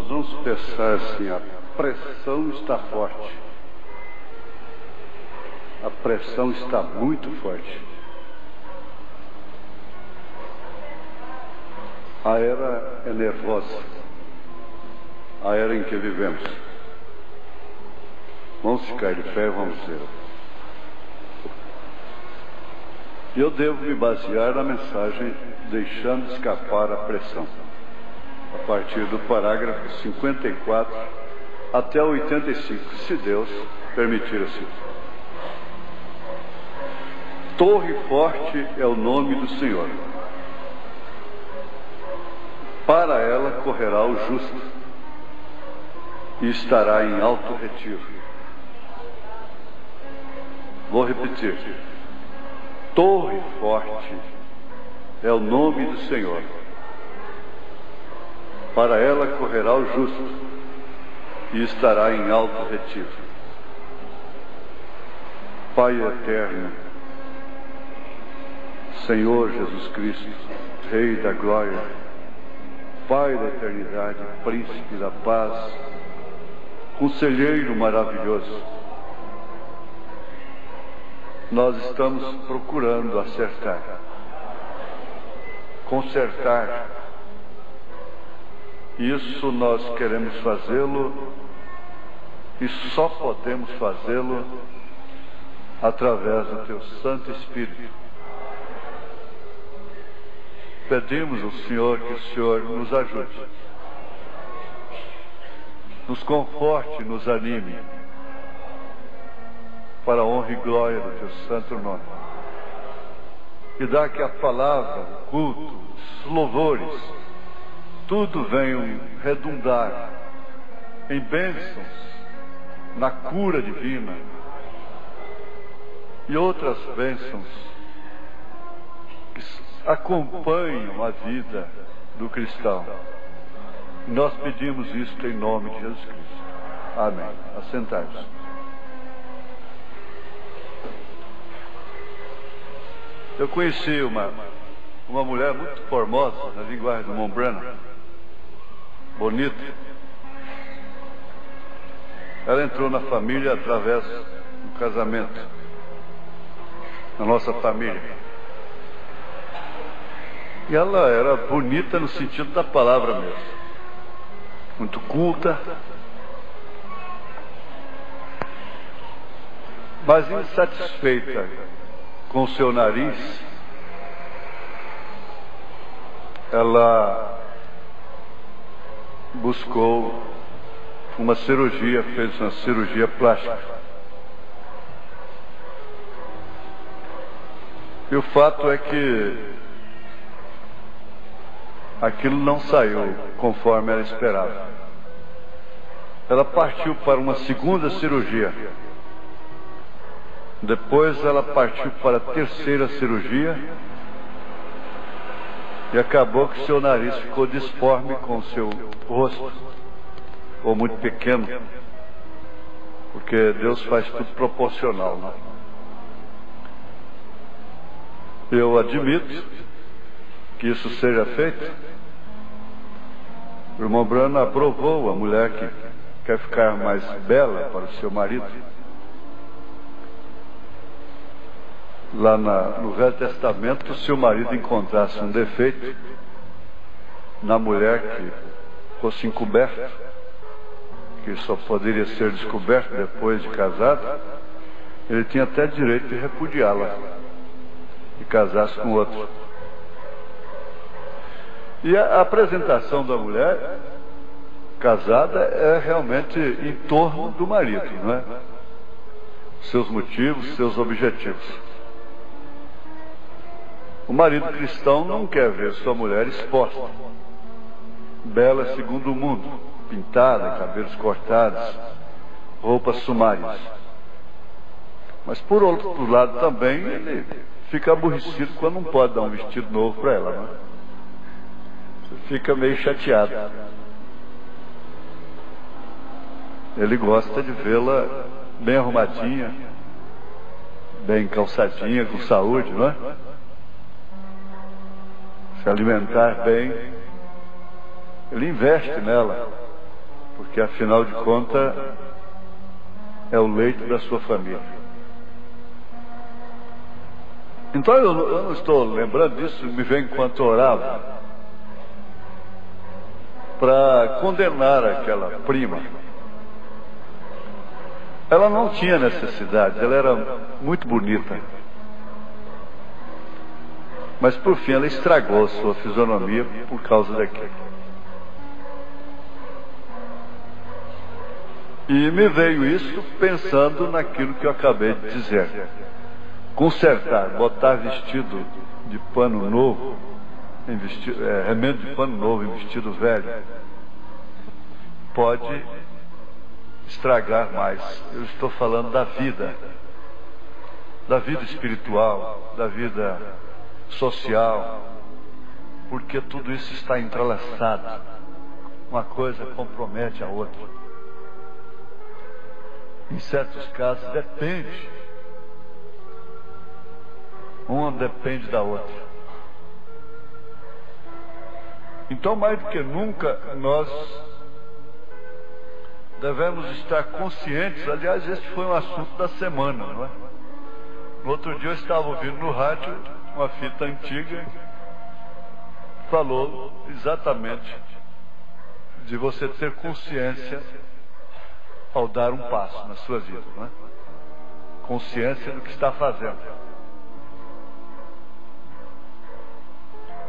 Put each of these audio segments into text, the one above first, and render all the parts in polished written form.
nós vamos pensar assim, a pressão está forte. A pressão está muito forte. A era é nervosa. A era em que vivemos. Vamos ficar de pé e vamos ver. Eu devo me basear na mensagem Deixando Escapar a Pressão, a partir do parágrafo 54 até 85, se Deus permitir assim. Torre forte é o nome do Senhor. Para ela correrá o justo e estará em alto retiro. Vou repetir. Torre forte é o nome do Senhor. Para ela correrá o justo e estará em alto retiro. Pai eterno, Senhor Jesus Cristo, Rei da glória, Pai da eternidade, Príncipe da paz, Conselheiro maravilhoso, nós estamos procurando acertar, consertar. Isso nós queremos fazê-lo e só podemos fazê-lo através do Teu Santo Espírito. Pedimos ao Senhor que o Senhor nos ajude, nos conforte, nos anime, para a honra e glória do Teu santo nome. E dá que a palavra, o culto, os louvores, tudo venham redundar em bênçãos, na cura divina e outras bênçãos que acompanham a vida do cristão. Nós pedimos isto em nome de Jesus Cristo. Amém. Assentai-vos. Eu conheci uma mulher muito formosa, na linguagem do Mombrana, bonita. Ela entrou na família através do casamento, na nossa família. E ela era bonita no sentido da palavra mesmo, muito culta, mas insatisfeita com o seu nariz, ela buscou uma cirurgia, fez uma cirurgia plástica. E o fato é que aquilo não saiu conforme ela esperava. Ela partiu para uma segunda cirurgia. Depois ela partiu para a terceira cirurgia e acabou que seu nariz ficou disforme com o seu rosto, ou muito pequeno, porque Deus faz tudo proporcional, né? Eu admito que isso seja feito. O irmão Bruno aprovou a mulher que quer ficar mais bela para o seu marido. Lá no Velho Testamento, se o marido encontrasse um defeito na mulher que fosse encoberto, que só poderia ser descoberto depois de casado, ele tinha até direito de repudiá-la e casasse com outro. E a apresentação da mulher casada é realmente em torno do marido, não é? Seus motivos, seus objetivos. O marido cristão não quer ver sua mulher exposta, bela segundo o mundo, pintada, cabelos cortados, roupas sumárias. Mas por outro lado também ele fica aborrecido quando não pode dar um vestido novo para ela, não é? Você fica meio chateado. Ele gosta de vê-la bem arrumadinha, bem calçadinha, com saúde, não é? Se alimentar bem. Ele investe nela porque afinal de contas é o leito da sua família. Então eu não estou lembrando disso, me vem enquanto orava, para condenar aquela prima. Ela não tinha necessidade, ela era muito bonita. Mas por fim ela estragou sua fisionomia por causa daquilo. E me veio isso pensando naquilo que eu acabei de dizer. Consertar, botar vestido de pano novo, remendo de pano novo em vestido velho, pode estragar mais. Eu estou falando da vida espiritual, da vida social, porque tudo isso está entrelaçado. Uma coisa compromete a outra. Em certos casos depende. Uma depende da outra. Então, mais do que nunca, nós devemos estar conscientes. Aliás, esse foi um assunto da semana, não é? No outro dia eu estava ouvindo no rádio uma fita antiga que falou exatamente de você ter consciência ao dar um passo na sua vida, não é? Consciência do que está fazendo.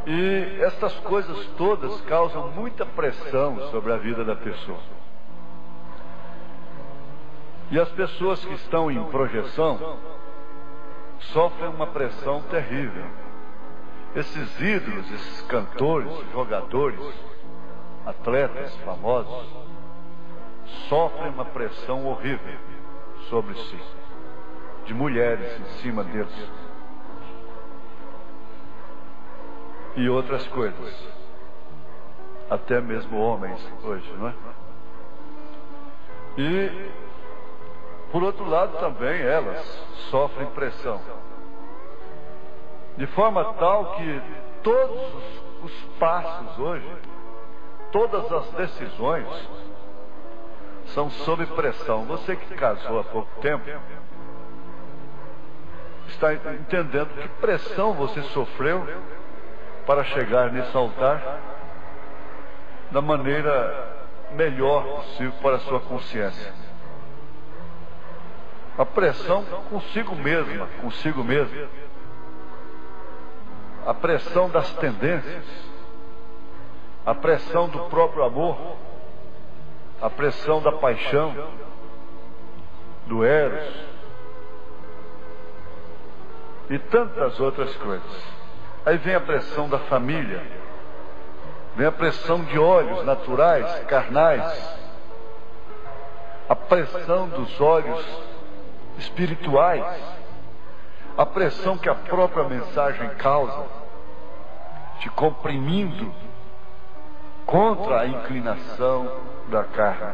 E essas coisas todas causam muita pressão sobre a vida da pessoa. E as pessoas que estão em projeção sofrem uma pressão terrível. Esses ídolos, esses cantores, jogadores, atletas famosos, sofrem uma pressão horrível sobre si, de mulheres em cima deles. E outras coisas, até mesmo homens hoje, não é? E, por outro lado, também elas sofrem pressão, de forma tal que todos os passos hoje, todas as decisões são sob pressão. Você que casou há pouco tempo está entendendo que pressão você sofreu para chegar nesse altar da maneira melhor possível para a sua consciência. A pressão consigo mesmo. A pressão das tendências, a pressão do próprio amor, a pressão da paixão, do eros e tantas outras coisas. Aí vem a pressão da família, vem a pressão de olhos naturais, carnais, a pressão dos olhos espirituais, a pressão que a própria mensagem causa, te comprimindo contra a inclinação da carne.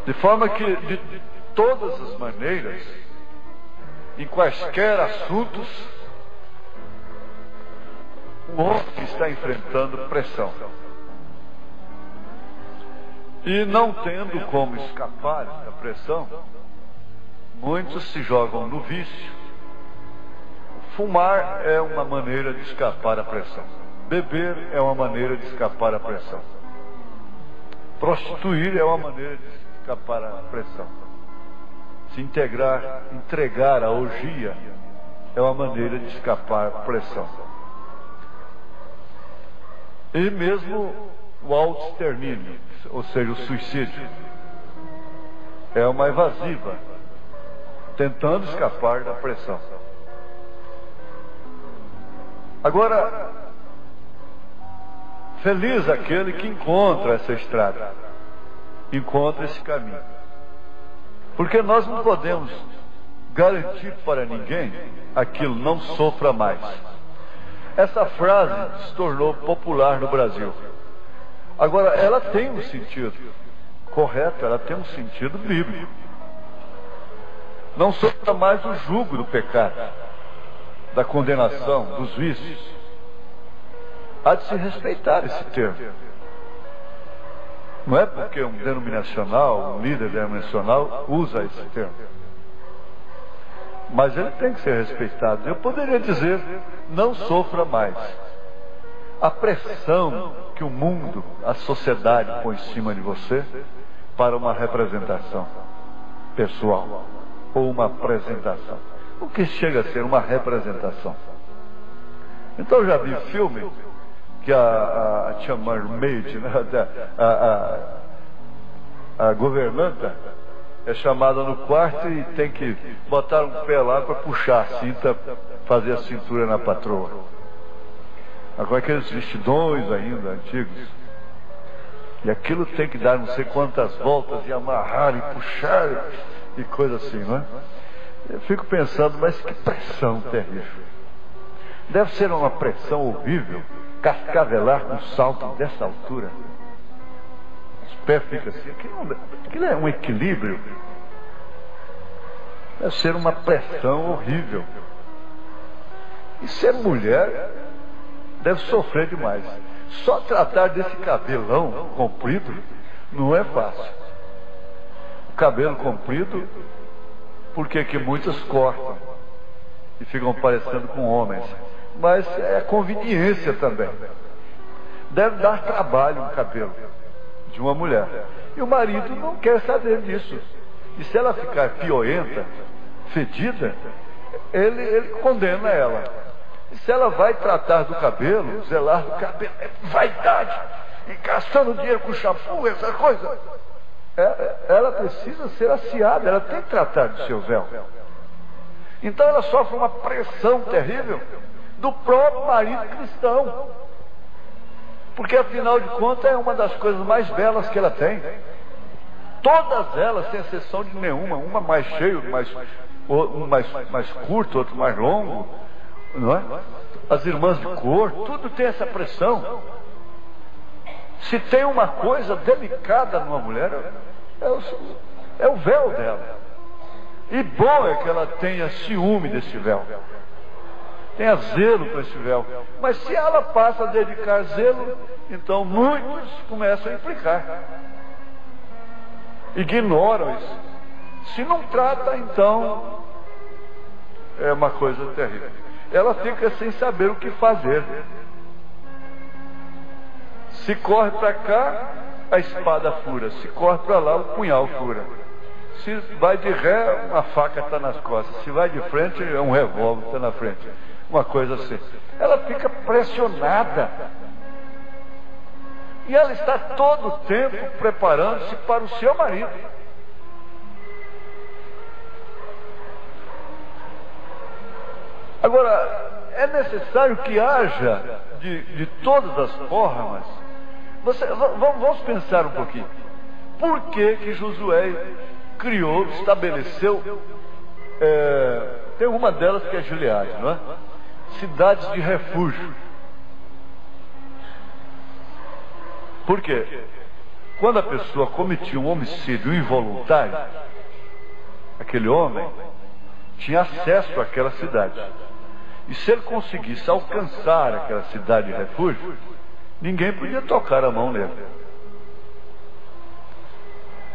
De forma que, de todas as maneiras, em quaisquer assuntos, o homem está enfrentando pressão. E não tendo como escapar da pressão, muitos se jogam no vício. Fumar é uma maneira de escapar da pressão. Beber é uma maneira de escapar da pressão. Prostituir é uma maneira de escapar da pressão. Se entregar à orgia é uma maneira de escapar da pressão. E mesmo o auto-extermínio, ou seja, o suicídio, é uma evasiva, tentando escapar da pressão. Agora, feliz aquele que encontra essa estrada, encontra esse caminho. Porque nós não podemos garantir para ninguém aquilo, não sofra mais. Essa frase se tornou popular no Brasil. Agora, ela tem um sentido correto, ela tem um sentido bíblico. Não sofra mais o jugo do pecado, da condenação, dos vícios. Há de se respeitar esse termo. Não é porque um denominacional, um líder denominacional usa esse termo. Mas ele tem que ser respeitado. Eu poderia dizer, não sofra mais. A pressão que o mundo, a sociedade põe em cima de você para uma representação pessoal ou uma apresentação. O que chega a ser uma representação. Então eu já vi filme que a chambermaid, né, a governanta é chamada no quarto e tem que botar um pé lá para puxar a cinta, fazer a cintura na patroa. Agora aqueles vestidões ainda antigos. E aquilo tem que dar não sei quantas voltas e amarrar e puxar e coisa assim, não é? Eu fico pensando, mas que pressão terrível. Deve ser uma pressão horrível cascavelar com um salto dessa altura. Os pés ficam assim. Aquilo é um equilíbrio. Deve ser uma pressão horrível. E ser mulher deve sofrer demais. Só tratar desse cabelão comprido não é fácil. O cabelo comprido, porque que muitos cortam e ficam parecendo com homens. Mas é conveniência também. Deve dar trabalho um cabelo de uma mulher. E o marido não quer saber disso. E se ela ficar pioenta, fedida, ele condena ela. E se ela vai tratar do cabelo, zelar do cabelo, é vaidade, e gastando dinheiro com shampoo, essa coisa. Ela precisa ser aciada, ela tem que tratar do seu véu. Então ela sofre uma pressão terrível do próprio marido cristão. Porque afinal de contas é uma das coisas mais belas que ela tem. Todas elas, sem exceção de nenhuma, uma mais cheia, um mais curto, outro mais longo, não é? As irmãs de cor, tudo tem essa pressão. Se tem uma coisa delicada numa mulher, é o véu dela. E bom é que ela tenha ciúme desse véu, tenha zelo com esse véu. Mas se ela passa a dedicar zelo, então muitos começam a implicar, ignoram isso. Se não trata, então é uma coisa terrível. Ela fica sem saber o que fazer. Se corre para cá, a espada fura. Se corre para lá, o punhal fura. Se vai de ré, uma faca está nas costas. Se vai de frente, é um revólver está na frente. Uma coisa assim. Ela fica pressionada. E ela está todo o tempo preparando-se para o seu marido. Agora, é necessário que haja de todas as formas. Vamos pensar um pouquinho. Por que Josué criou, estabeleceu, tem uma delas que é Gileade, não é? Cidades de refúgio. Por quê? Quando a pessoa cometia um homicídio involuntário, aquele homem tinha acesso àquela cidade. E se ele conseguisse alcançar aquela cidade de refúgio, ninguém podia tocar a mão nele.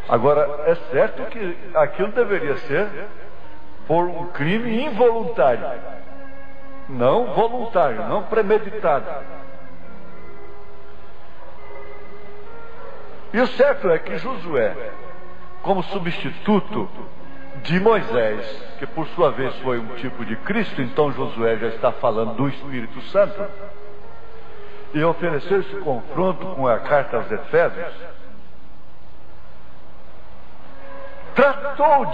Agora, é certo que aquilo deveria ser por um crime involuntário, não voluntário, não premeditado. E o certo é que Josué, como substituto de Moisés, que por sua vez foi um tipo de Cristo, então Josué já está falando do Espírito Santo, e ofereceu esse confronto com a carta aos Efésios, tratou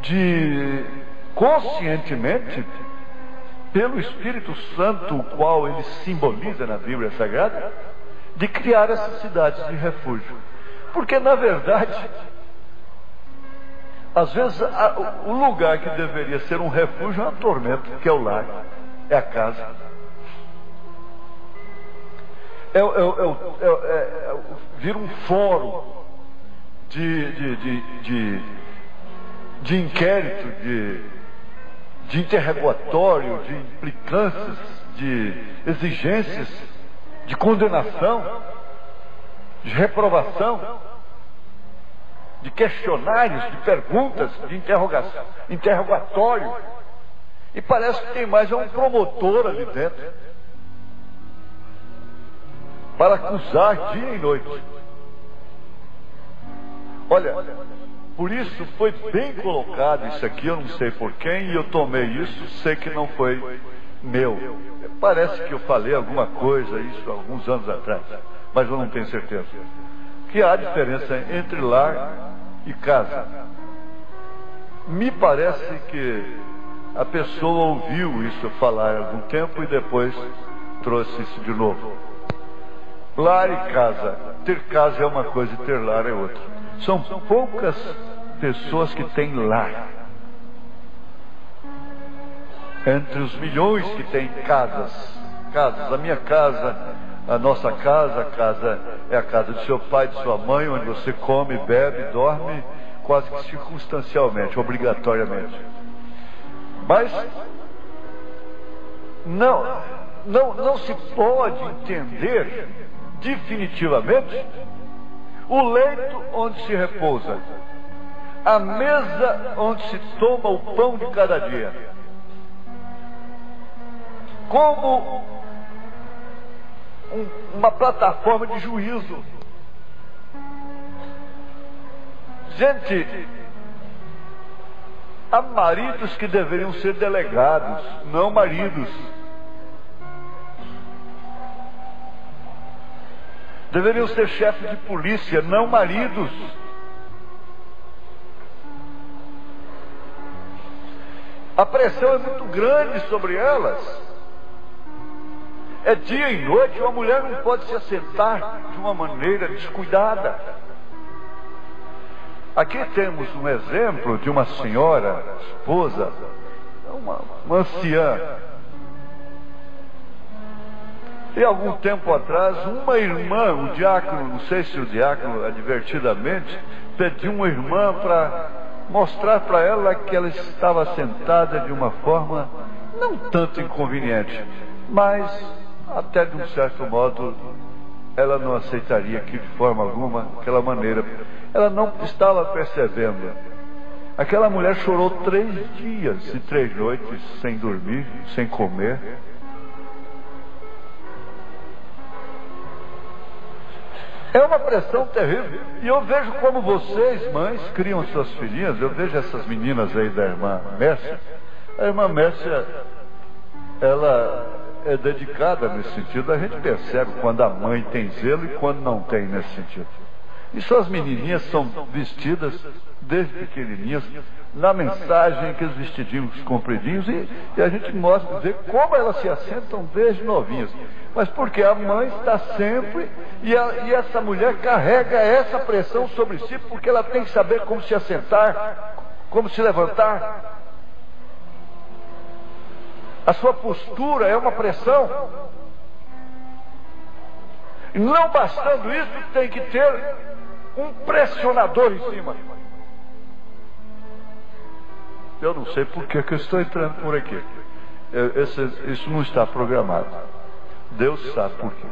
de conscientemente, pelo Espírito Santo, o qual ele simboliza na Bíblia Sagrada, de criar essas cidades de refúgio. Porque na verdade, às vezes o lugar que deveria ser um refúgio é um tormento, que é o lar, é a casa. Vira um fórum de inquérito, de interrogatório, de implicâncias, de exigências, de condenação, de reprovação, de questionários, de perguntas, de interrogatório. E parece que tem mais um promotor ali dentro para acusar dia e noite. Olha, por isso foi bem colocado isso aqui, eu não sei por quem, e eu tomei isso, sei que não foi meu. Parece que eu falei alguma coisa isso alguns anos atrás, mas eu não tenho certeza. Que há diferença entre lar e casa. Me parece que a pessoa ouviu isso falar há algum tempo e depois trouxe isso de novo. Lar e casa. Ter casa é uma coisa e ter lar é outra. São poucas pessoas que têm lar. Entre os milhões que têm casas. A minha casa, a nossa casa, a casa é a casa de seu pai, de sua mãe, onde você come, bebe, dorme, quase que circunstancialmente, obrigatoriamente. Mas não se pode entender definitivamente o leito onde se repousa, a mesa onde se toma o pão de cada dia, como uma plataforma de juízo. Gente, há maridos que deveriam ser delegados, não maridos. Deveriam ser chefes de polícia, não maridos. A pressão é muito grande sobre elas. É dia e noite, uma mulher não pode se assentar de uma maneira descuidada. Aqui temos um exemplo de uma senhora, esposa, uma anciã. E algum tempo atrás, uma irmã, um diácono, não sei se o diácono advertidamente, pediu uma irmã para mostrar para ela que ela estava sentada de uma forma não tanto inconveniente, mas até de um certo modo ela não aceitaria que de forma alguma, aquela maneira. Ela não estava percebendo. Aquela mulher chorou 3 dias e 3 noites sem dormir, sem comer. É uma pressão terrível. E eu vejo como vocês, mães, criam suas filhinhas. Eu vejo essas meninas aí da irmã Mércia. A irmã Mércia, ela é dedicada nesse sentido. A gente percebe quando a mãe tem zelo e quando não tem nesse sentido. E suas menininhas são vestidas desde pequenininhas, na mensagem, aqueles vestidinhos compridinhos, e a gente mostra, vê como elas se assentam desde novinhas. Mas porque a mãe está sempre, e essa mulher carrega essa pressão sobre si, porque ela tem que saber como se assentar, como se levantar. A sua postura é uma pressão. E não bastando isso, tem que ter um pressionador em cima. Eu não sei por que eu estou entrando por aqui. Isso não está programado. Deus sabe por quê.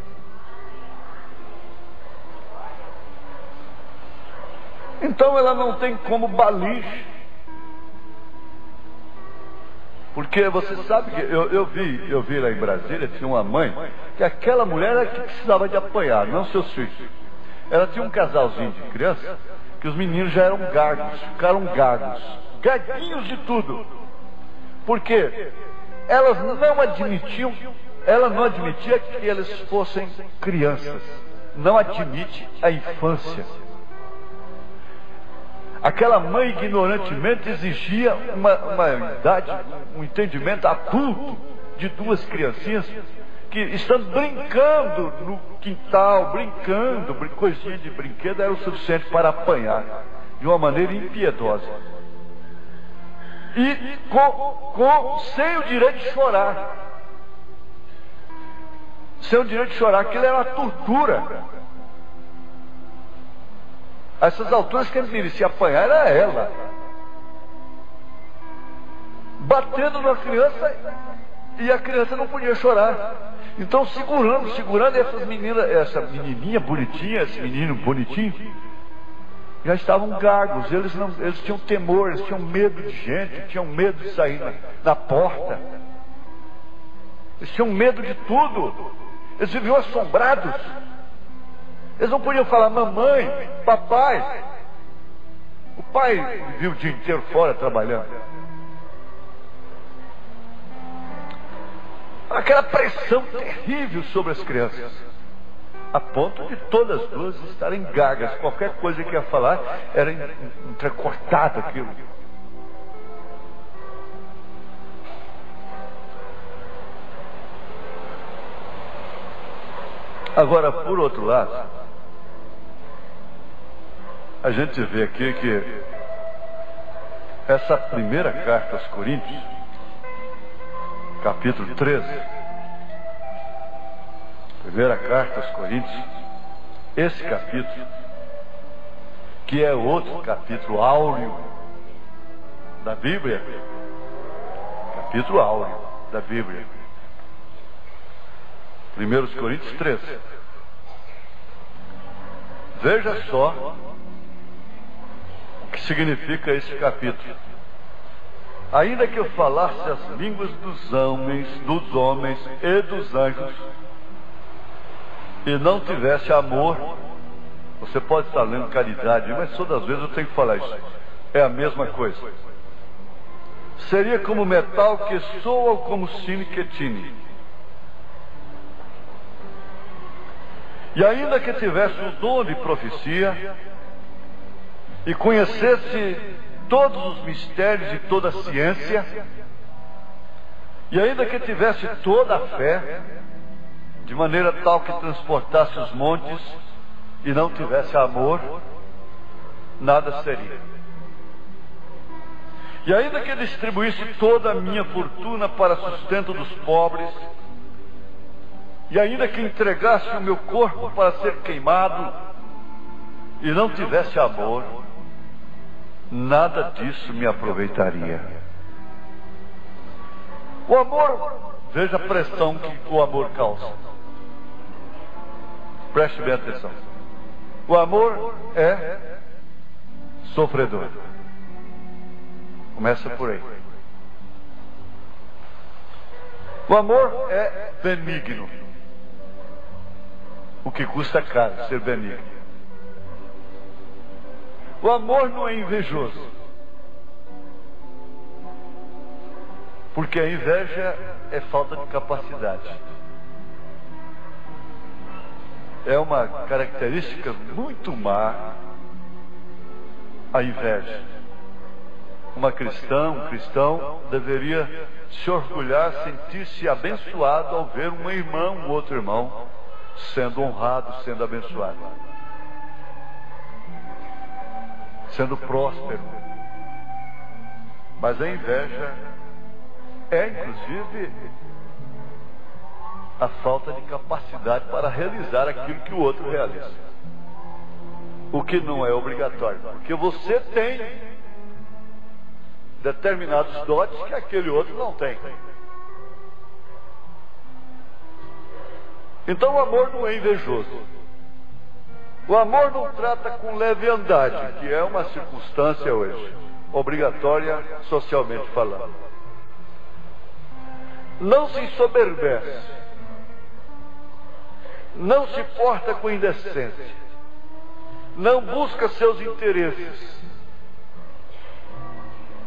Então ela não tem como baliche. Porque você sabe que eu vi lá em Brasília, tinha uma mãe, que aquela mulher era que precisava de apanhar, não seus filhos. Ela tinha um casalzinho de criança, que os meninos já eram gagos, ficaram gagos, gaguinhos de tudo. Porque elas não admitiam, ela não admitia que eles fossem crianças. Não admite a infância. Aquela mãe ignorantemente exigia uma idade, um entendimento adulto de 2 criancinhas que estando brincando no quintal, brincando, coisinha de brinquedo, era o suficiente para apanhar de uma maneira impiedosa. E sem o direito de chorar. Sem o direito de chorar, aquilo era uma tortura. A essas alturas, quem merecia apanhar era ela. Batendo na criança E a criança não podia chorar. Então segurando essas meninas, essa menininha bonitinha, esse menino bonitinho, já estavam gagos. Eles tinham temor, eles tinham medo de gente, tinham medo de sair na porta. Eles tinham medo de tudo. Eles viviam assombrados. Eles não podiam falar mamãe, papai. O pai vivia o dia inteiro fora trabalhando. Aquela pressão terrível sobre as crianças, a ponto de todas as duas estarem gagas. Qualquer coisa que ia falar era entrecortado aquilo. Agora, por outro lado, a gente vê aqui que essa primeira carta aos Coríntios, capítulo 13, primeira carta aos Coríntios, esse capítulo, que é outro capítulo áureo da Bíblia, capítulo áureo da Bíblia, 1 Coríntios 13. Veja só o que significa esse capítulo. Ainda que eu falasse as línguas dos homens e dos anjos, e não tivesse amor, você pode estar lendo caridade, mas todas as vezes eu tenho que falar isso, é a mesma coisa. Seria como metal que soa ou como sino que tine. E ainda que tivesse o dom de profecia, e conhecesse todos os mistérios e toda a ciência, e ainda que tivesse toda a fé, de maneira tal que transportasse os montes, e não tivesse amor, nada seria. E ainda que distribuísse toda a minha fortuna para sustento dos pobres, e ainda que entregasse o meu corpo para ser queimado, e não tivesse amor, nada disso me aproveitaria. O amor, veja a pressão que o amor causa. Preste bem atenção. O amor é sofredor. Começa por aí. O amor é benigno. O que custa caro ser benigno. O amor não é invejoso. Porque a inveja é falta de capacidade. É uma característica muito má a inveja. Um cristão deveria se orgulhar, sentir-se abençoado ao ver um irmão, um outro irmão, sendo honrado, sendo abençoado, sendo próspero. Mas a inveja é, inclusive, a falta de capacidade para realizar aquilo que o outro realiza. O que não é obrigatório, porque você tem determinados dotes que aquele outro não tem. Então o amor não é invejoso. O amor não trata com leviandade, que é uma circunstância hoje obrigatória socialmente falando. Não se ensoberbece, não se porta com indecência, não busca seus interesses,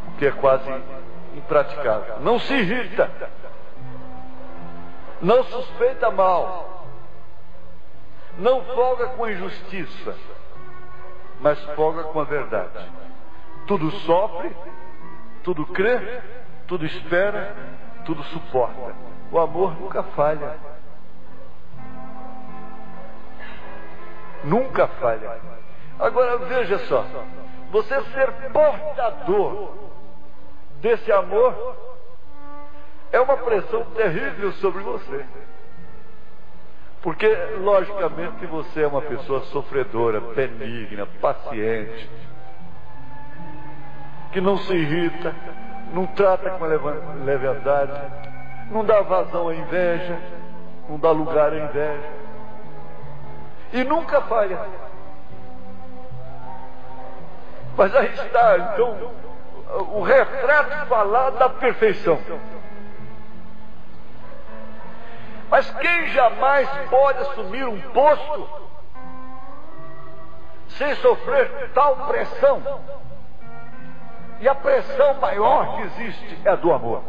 o que é quase impraticável. Não se irrita, não suspeita mal, não folga com a injustiça, mas folga com a verdade. Tudo sofre, tudo crê, tudo espera, tudo suporta. O amor nunca falha. Nunca falha. Agora veja só, você ser portador desse amor é uma pressão terrível sobre você. Porque, logicamente, você é uma pessoa sofredora, benigna, paciente, que não se irrita, não trata com leviandade, não dá vazão à inveja, não dá lugar à inveja, e nunca falha. Mas aí está, então, o retrato falado da perfeição. Mas quem jamais pode assumir um posto sem sofrer tal pressão? E a pressão maior que existe é a do amor.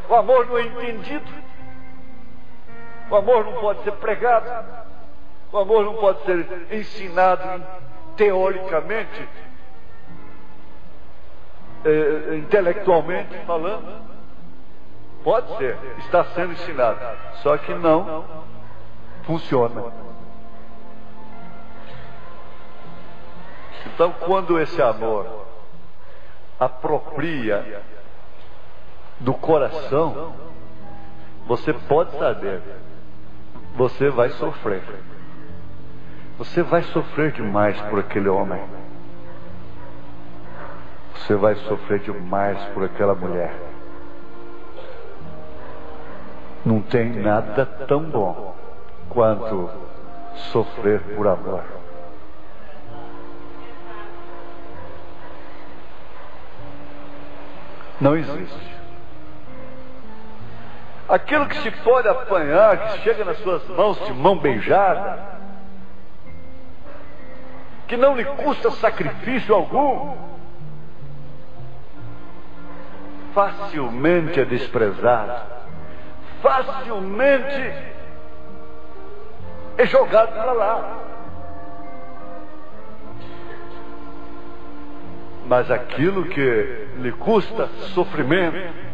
O amor não é entendido. O amor não pode ser pregado. O amor não pode ser ensinado teoricamente, intelectualmente falando. Pode ser, está sendo ensinado, só que não funciona. Então, quando esse amor apropria do coração, você pode saber, você vai sofrer. Você vai sofrer demais por aquele homem. Você vai sofrer demais por aquela mulher. Não tem nada tão bom quanto sofrer por amor. Não existe. Aquilo que se pode apanhar, que chega nas suas mãos de mão beijada, que não lhe custa sacrifício algum, facilmente é desprezado, facilmente é jogado para lá. Mas aquilo que lhe custa sofrimento,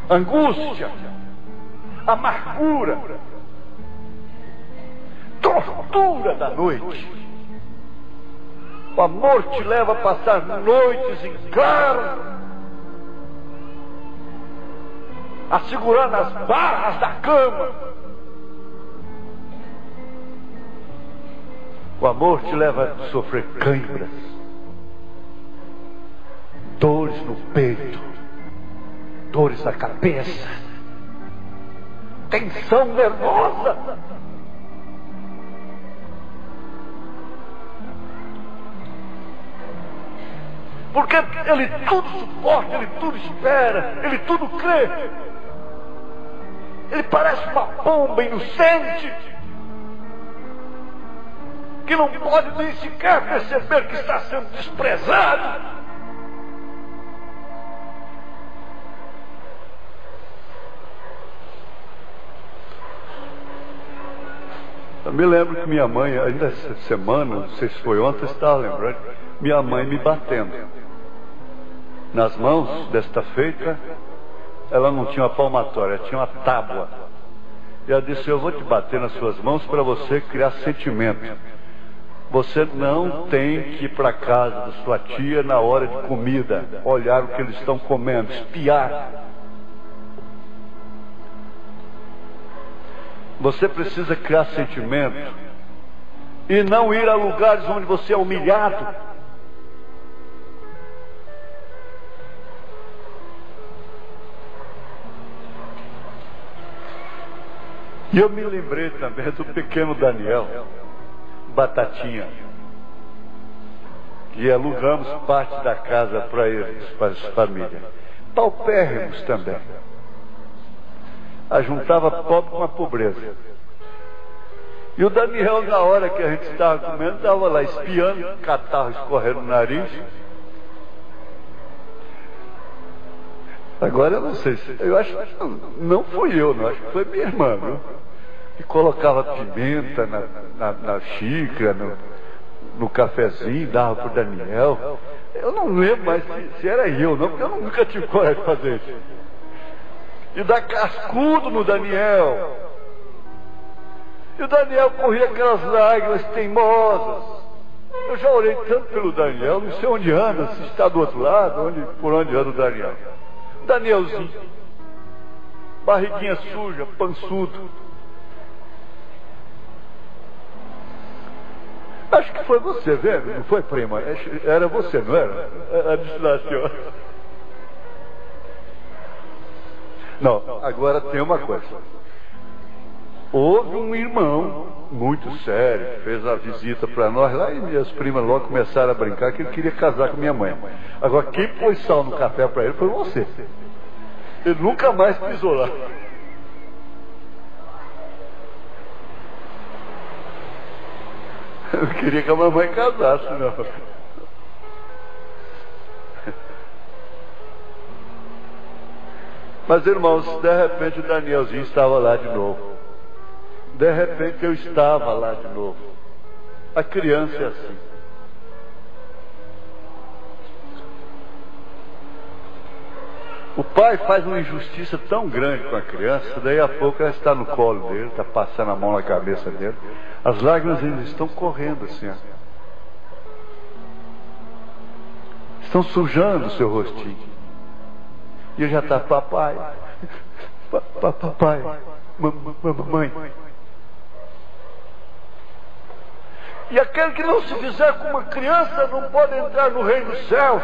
angústia, amargura, tortura da noite. O amor te leva a passar noites em claro, a segurar nas barras da cama. O amor te leva a sofrer câimbras, dores no peito, dores na cabeça, tensão nervosa. Porque ele tudo suporta, ele tudo espera, ele tudo crê. Ele parece uma pomba inocente, que não pode nem sequer perceber que está sendo desprezado. Eu me lembro que minha mãe, ainda essa semana, não sei se foi ontem, estava lembrando, minha mãe me batendo nas mãos desta feita. Ela não tinha uma palmatória, tinha uma tábua. E ela disse: eu vou te bater nas suas mãos para você criar sentimento. Você não tem que ir para casa da sua tia na hora de comida, olhar o que eles estão comendo, espiar. Você precisa criar sentimento e não ir a lugares onde você é humilhado. E eu me lembrei também do pequeno Daniel, Batatinha, que alugamos parte da casa para eles, para as famílias. Paupérrimos também. Ajuntava pobre com a pobreza. E o Daniel, na hora que a gente estava comendo, estava lá espiando, catarro escorrendo no nariz. Agora eu não sei se... Eu acho que não fui eu, não. Acho que foi minha irmã, viu? Que colocava pimenta na xícara, no cafezinho, dava para o Daniel. Eu não lembro mais se era eu, não, porque eu nunca tive coragem de fazer isso. E dar cascudo no Daniel. E o Daniel corria aquelas lágrimas teimosas. Eu já orei tanto pelo Daniel, não sei onde anda, se está do outro lado, por onde anda o Daniel. Danielzinho, barriguinha suja, pançudo. Acho que foi você, vendo? Não foi, prima? Era você, não era? A distância. Não, agora tem uma coisa. Houve um irmão muito sério que fez a visita para nós lá e minhas primas logo começaram a brincar que ele queria casar com minha mãe. Agora, quem pôs sal no café para ele foi você. Ele nunca mais pisou lá. Eu queria que a mamãe casasse, não. Mas, irmãos, de repente o Danielzinho estava lá de novo. De repente eu estava lá de novo. A criança é assim. O pai faz uma injustiça tão grande com a criança, daí a pouco ela está no colo dele, está passando a mão na cabeça dele. As lágrimas ainda estão correndo assim, ó. Estão sujando o seu rostinho. E ele já está, papai, papai, mamãe. E aquele que não se fizer com uma criança não pode entrar no reino dos céus.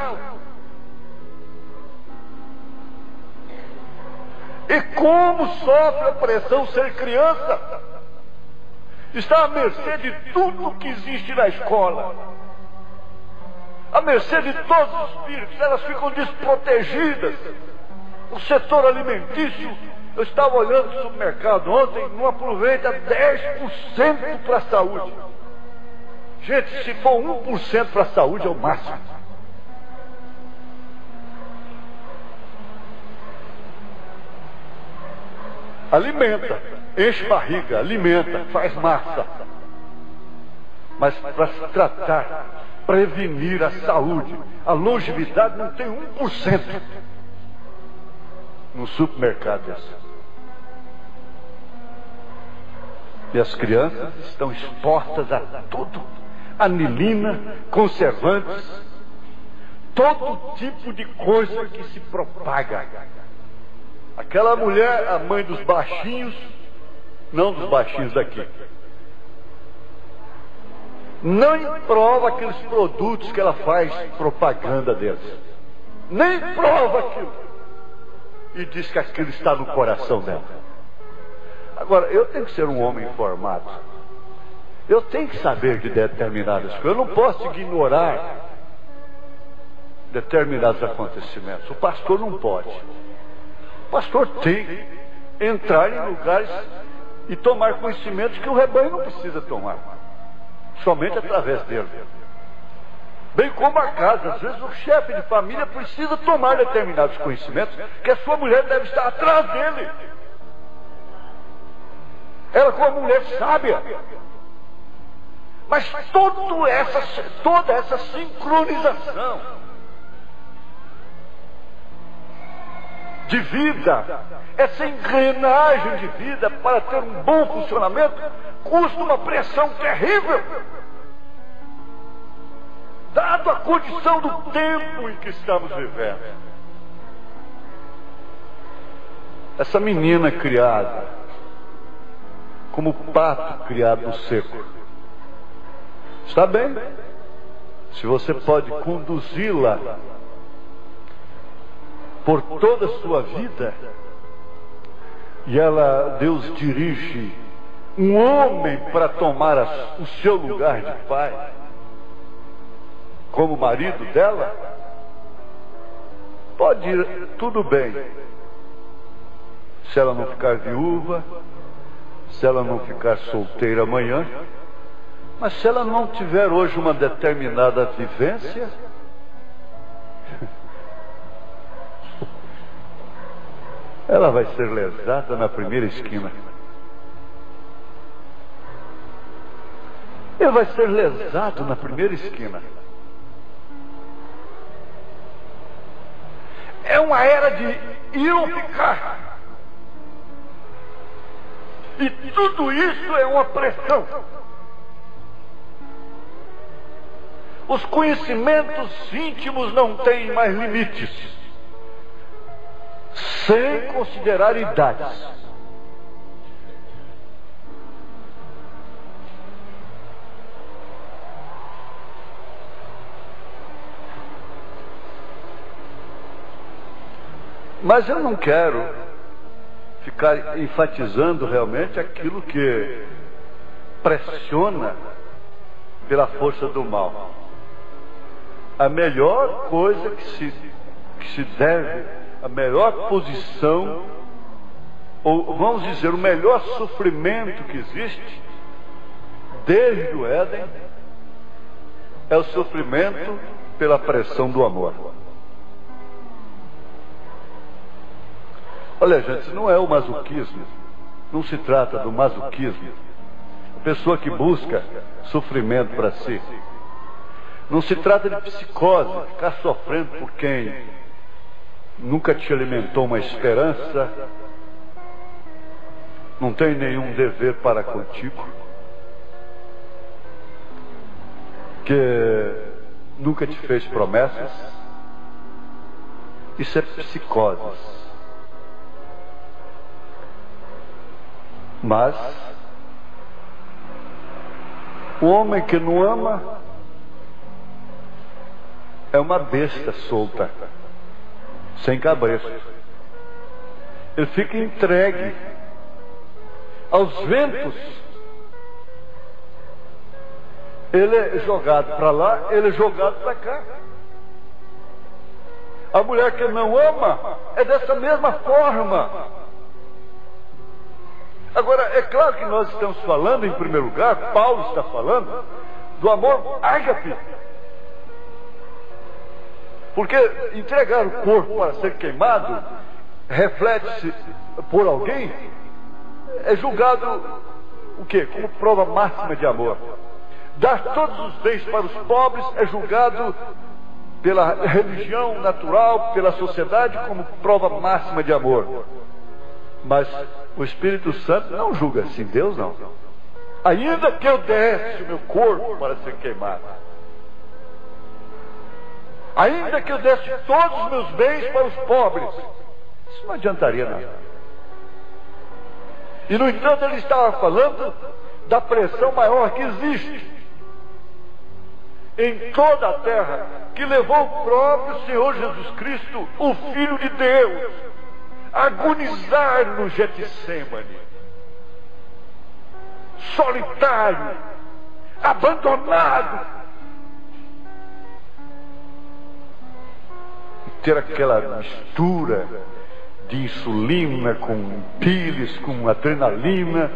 E como sofre a pressão ser criança? Está à mercê de tudo que existe na escola. À mercê de todos os espíritos. Elas ficam desprotegidas. O setor alimentício, eu estava olhando no supermercado ontem, não aproveita 10% para a saúde. Gente, se for 1% para a saúde é o máximo. Alimenta, enche barriga, alimenta, faz massa. Mas para se tratar, prevenir a saúde, a longevidade não tem 1% no supermercado desse. E as crianças estão expostas a tudo. Anilina, conservantes, todo tipo de coisa que se propaga. Aquela mulher, a mãe dos baixinhos, não dos baixinhos daqui, não prova aqueles produtos que ela faz propaganda deles. Nem prova aquilo. E diz que aquilo está no coração dela. Agora, eu tenho que ser um homem informado. Eu tenho que saber de determinadas coisas. Eu não posso ignorar determinados acontecimentos. O pastor não pode. O pastor tem que entrar em lugares e tomar conhecimentos que o rebanho não precisa tomar. Somente através dele. Bem como a casa. Às vezes o chefe de família precisa tomar determinados conhecimentos que a sua mulher deve estar atrás dele. Ela como mulher sábia. Mas toda essa sincronização de vida, essa engrenagem de vida para ter um bom funcionamento, custa uma pressão terrível. Dado a condição do tempo em que estamos vivendo. Essa menina criada como pato criado no seco. Está bem? Se você pode conduzi-la por toda a sua vida, e Deus dirige um homem para tomar o seu lugar de pai, como marido dela, pode ir tudo bem. Se ela não ficar viúva, se ela não ficar solteira amanhã, mas se ela não tiver hoje uma determinada vivência, ela vai ser lesada na primeira esquina. Ele vai ser lesado na primeira esquina. É uma era de ir ou ficar. E tudo isso é uma pressão. Os conhecimentos íntimos não têm mais limites, sem considerar idades. Mas eu não quero ficar enfatizando realmente aquilo que pressiona pela força do mal. A melhor coisa que se deve, a melhor posição, ou vamos dizer, o melhor sofrimento que existe, desde o Éden, é o sofrimento pela pressão do amor. Olha, gente, não é o masoquismo, não se trata do masoquismo. A pessoa que busca sofrimento para si. Não se trata de psicose, ficar sofrendo por quem nunca te alimentou uma esperança, não tem nenhum dever para contigo, que nunca te fez promessas. Isso é psicose. Mas o homem que não ama é uma besta solta, sem cabresto. Ele fica entregue aos ventos. Ele é jogado para lá, ele é jogado para cá. A mulher que não ama é dessa mesma forma. Agora, é claro que nós estamos falando, em primeiro lugar, Paulo está falando do amor ágape. Porque entregar o corpo para ser queimado, reflete-se por alguém, é julgado o quê? Como prova máxima de amor. Dar todos os bens para os pobres é julgado pela religião natural, pela sociedade, como prova máxima de amor. Mas o Espírito Santo não julga assim, Deus não. Ainda que eu desse o meu corpo para ser queimado, ainda que eu desse todos os meus bens para os pobres, isso não adiantaria nada. E no entanto ele estava falando da pressão maior que existe em toda a terra, que levou o próprio Senhor Jesus Cristo, o Filho de Deus, a agonizar no Getsêmani, solitário, abandonado, e ter aquela mistura de insulina com pílulas, com adrenalina,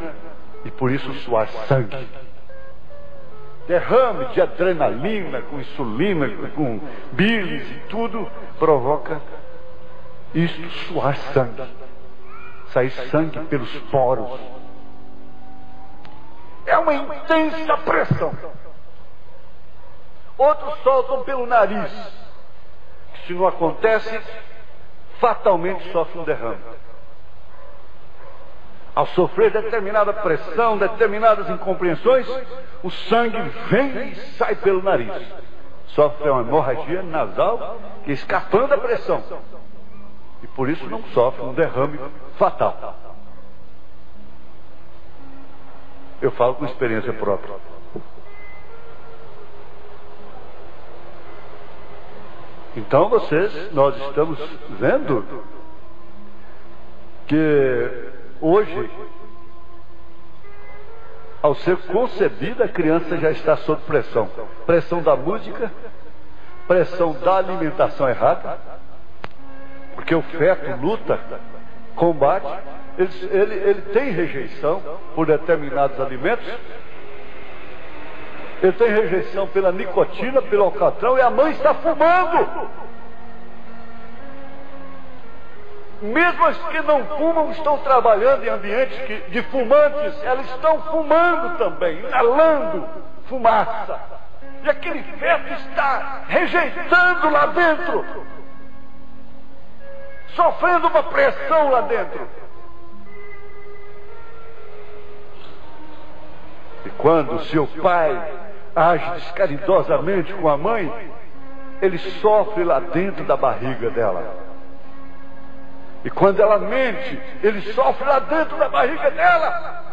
e por isso suar sangue. Derrame de adrenalina, com insulina, com bilis e tudo, provoca isto, suar sangue. Sair sangue pelos poros. É uma intensa pressão. Outros soltam pelo nariz. Se não acontece, fatalmente sofre um derrame. Ao sofrer determinada pressão, determinadas incompreensões, o sangue vem e sai pelo nariz. Sofre uma hemorragia nasal, que escapando da pressão. E por isso não sofre um derrame fatal. Eu falo com experiência própria. Então nós estamos vendo que hoje, ao ser concebida, a criança já está sob pressão. Pressão da música, pressão da alimentação errada, porque o feto luta, combate, ele tem rejeição por determinados alimentos, ele tem rejeição pela nicotina, pelo alcatrão, e a mãe está fumando. Mesmo as que não fumam estão trabalhando em ambientes de fumantes, elas estão fumando também, inalando fumaça. E aquele feto está rejeitando lá dentro, sofrendo uma pressão lá dentro. E quando o seu pai age descaridosamente com a mãe, ele sofre lá dentro da barriga dela. E quando ela mente, ele sofre lá dentro da barriga dela.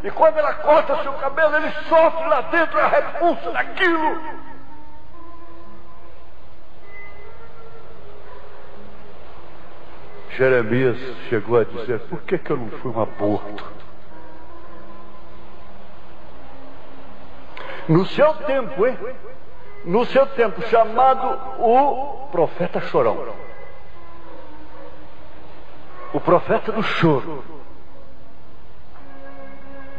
E quando ela corta seu cabelo, ele sofre lá dentro a repulsa daquilo. Jeremias chegou a dizer: por que eu não fui um aborto? No seu tempo, hein? No seu tempo, chamado o profeta chorão. O profeta do choro.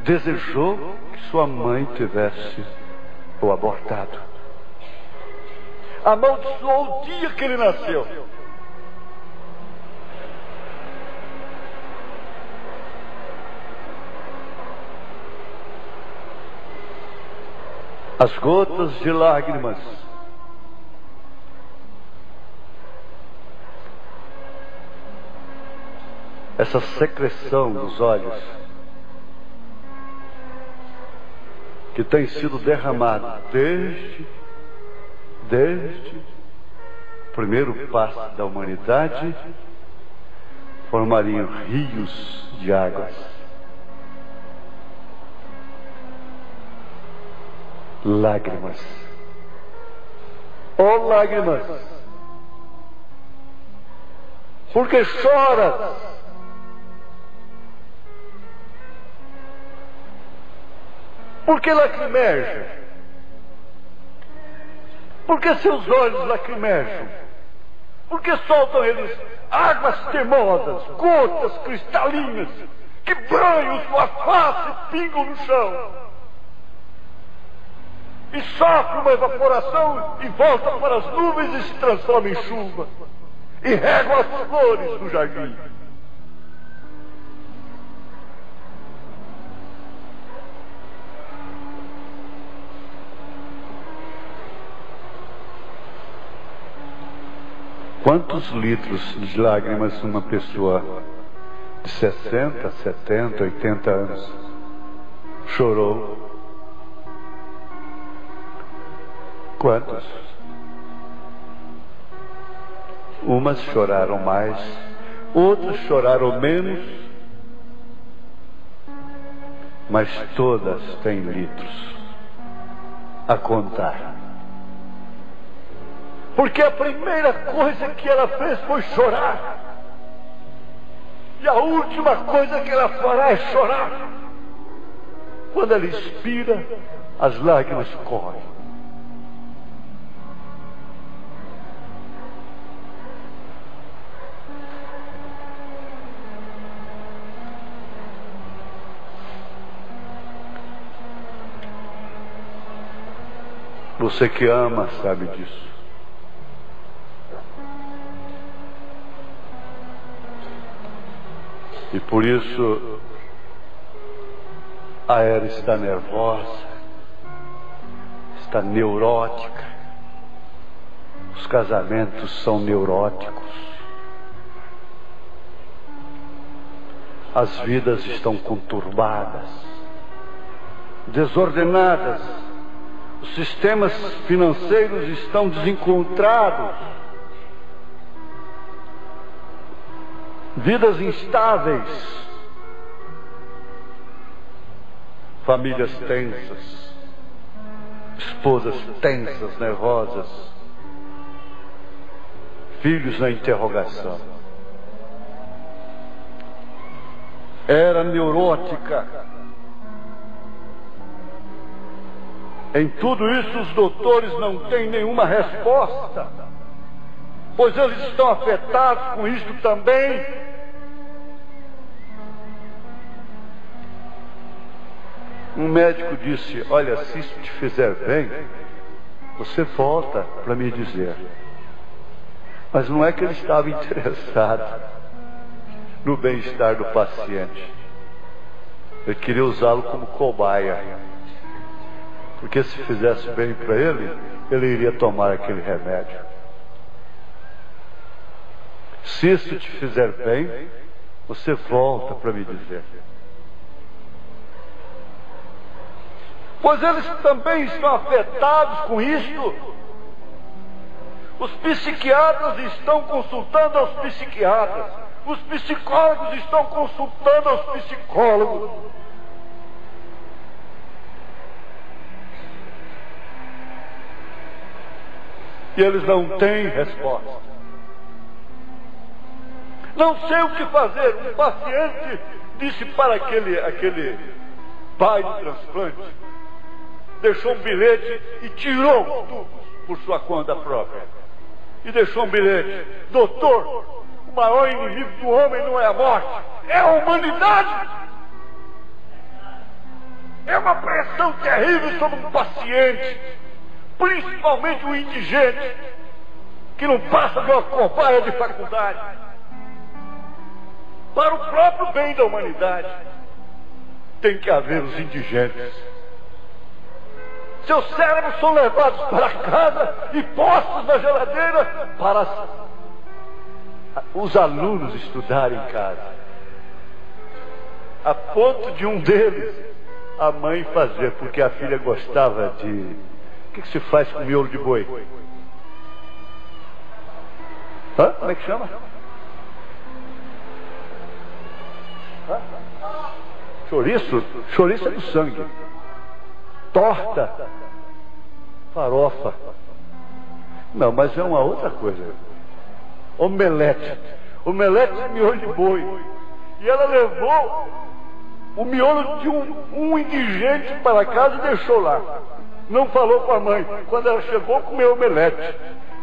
Desejou que sua mãe tivesse o abortado. Amaldiçoou o dia que ele nasceu. As gotas de lágrimas essa secreção dos olhos que tem sido derramada desde o primeiro passo da humanidade, formariam rios de águas. Lágrimas. Oh, lágrimas! Porque choras? Porque lacrimejam? Porque seus olhos lacrimejam? Porque soltam eles águas temosas, gotas cristalinas, que banham sua face e pingam no chão? E sofre uma evaporação e volta para as nuvens e se transforma em chuva. E regam as flores do jardim. Quantos litros de lágrimas uma pessoa de 60, 70, 80 anos chorou? Quantos? Umas choraram mais, outras choraram menos, mas todas têm litros a contar. Porque a primeira coisa que ela fez foi chorar. E a última coisa que ela fará é chorar. Quando ela expira, as lágrimas correm. Você que ama sabe disso. E por isso a Era está nervosa, está neurótica. Os casamentos são neuróticos. As vidas estão conturbadas, desordenadas. Os sistemas financeiros estão desencontrados. Vidas instáveis. Famílias tensas. Esposas tensas, nervosas. Filhos na interrogação. Era neurótica. Em tudo isso os doutores não têm nenhuma resposta, pois eles estão afetados com isso também. Um médico disse: olha, se isso te fizer bem, você volta para me dizer. Mas não é que ele estava interessado no bem-estar do paciente. Ele queria usá-lo como cobaia. Porque se fizesse bem para ele, ele iria tomar aquele remédio. Se isso te fizer bem, você volta para me dizer. Pois eles também estão afetados com isto. Os psiquiatras estão consultando aos psiquiatras. Os psicólogos estão consultando aos psicólogos. E eles não têm resposta. Não sei o que fazer. Um paciente disse para aquele pai de transplante, deixou um bilhete e tirou tudo por sua conta própria. E deixou um bilhete: doutor, o maior inimigo do homem não é a morte, é a humanidade. É uma pressão terrível sobre um paciente, principalmente um indigente, que não passa de uma cobaia de faculdade. Para o próprio bem da humanidade, tem que haver os indigentes. Seus cérebros são levados para casa e postos na geladeira para os alunos estudarem em casa. A ponto de um deles, a mãe fazer, porque a filha gostava de... O que se faz com miolo de boi? Hã? Como é que chama? Hã? Chouriço? Chouriço é do sangue. Torta. Farofa. Não, mas é uma outra coisa. Omelete. Omelete de miolo de boi. E ela levou o miolo de um indigente para casa e deixou lá. Não falou com a mãe. Quando ela chegou, comeu omelete.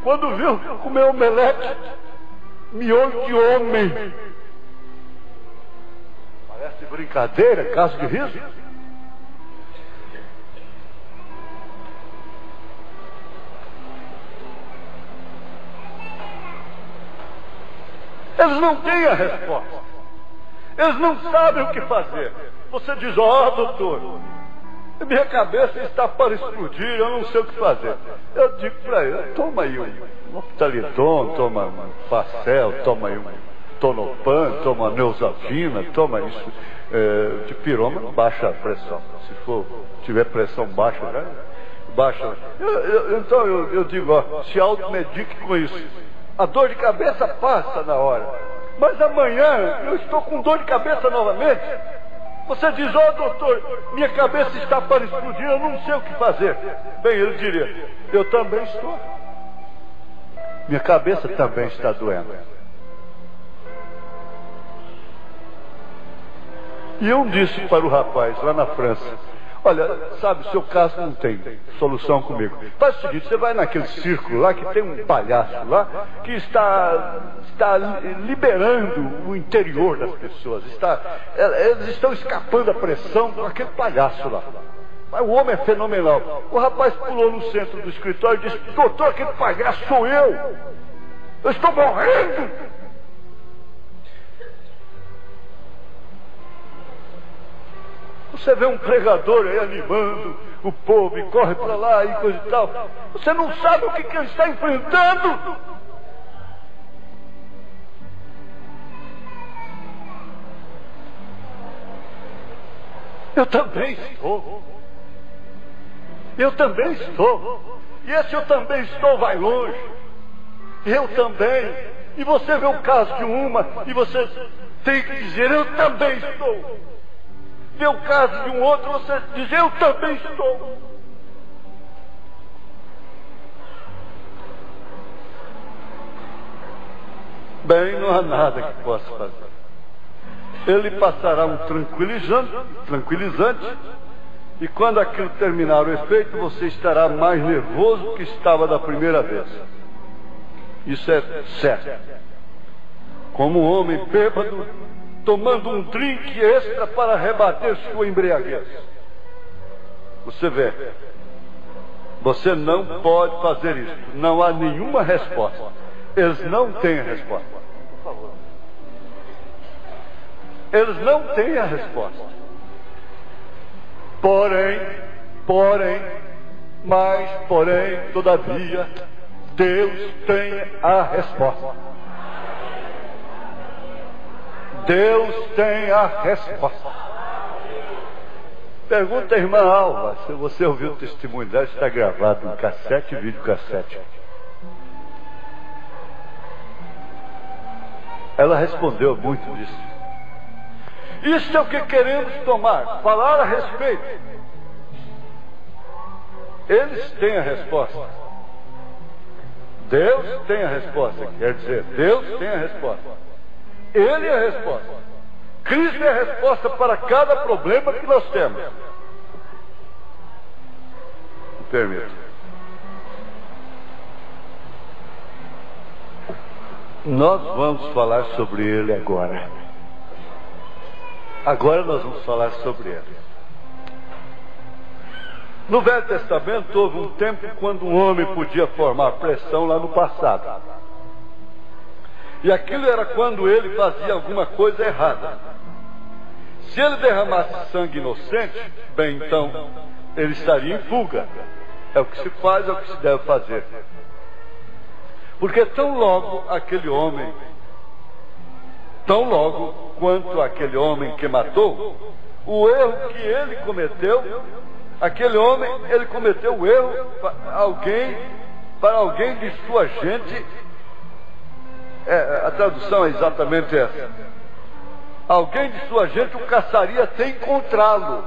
Quando viu, comeu omelete, miolo de homem. Parece brincadeira, caso de riso. Eles não têm a resposta. Eles não sabem o que fazer. Você diz: ó, doutor, minha cabeça está para explodir, eu não sei o que fazer. Eu digo para ele: toma aí um Optaliton, toma um Facel, toma aí um Tonopan, toma Neosaldina, toma isso. De piroma baixa a pressão. Se tiver pressão baixa, né? Baixa. Então eu digo: ó, se automedique com isso. A dor de cabeça passa na hora. Mas amanhã eu estou com dor de cabeça novamente. Você diz: ó, doutor, minha cabeça está para explodir, eu não sei o que fazer. Bem, ele diria: eu também estou. Minha cabeça também está doendo. E eu disse para o rapaz lá na França: olha, sabe, seu caso não tem solução comigo. Faz o seguinte, você vai naquele círculo lá que tem um palhaço lá que está liberando o interior das pessoas. Eles estão escapando da pressão com aquele palhaço lá. Mas o homem é fenomenal. O rapaz pulou no centro do escritório e disse: doutor, aquele palhaço sou eu. Eu estou morrendo. Você vê um pregador aí animando o povo e corre para lá e coisa e tal. Você não sabe o que ele está enfrentando. Eu também estou. Eu também estou. E esse eu também estou vai longe. Eu também. E você vê o caso de uma e você tem que dizer: eu também estou. Vê o caso de um outro, você diz: eu também estou. Bem, não há nada que possa fazer. Ele passará um tranquilizante, e quando aquilo terminar o efeito, você estará mais nervoso que estava da primeira vez. Isso é certo. Como um homem bêbado tomando um drink extra para rebater sua embriaguez. Você vê, você não pode fazer isso. Não há nenhuma resposta. Eles não têm a resposta. Por favor. Eles não têm a resposta. Porém, todavia, Deus tem a resposta. Deus tem a resposta. Pergunta à irmã Alva, se você ouviu o testemunho dela, está gravado em cassete e videocassete. Ela respondeu muito disso. Isso é o que queremos tomar, falar a respeito. Eles têm a resposta. Deus tem a resposta, quer dizer, Deus tem a resposta. Ele é a resposta. Cristo é a resposta para cada problema que nós temos. Permita. Nós vamos falar sobre ele agora. Agora nós vamos falar sobre ele. No Velho Testamento houve um tempo quando um homem podia formar pressão lá no passado. E aquilo era quando ele fazia alguma coisa errada. Se ele derramasse sangue inocente, bem, então ele estaria em fuga. É o que se faz, é o que se deve fazer. Porque tão logo quanto aquele homem que matou, o erro que ele cometeu, aquele homem, ele cometeu o erro para alguém de sua gente. A tradução é exatamente essa. Alguém de sua gente o caçaria sem encontrá-lo.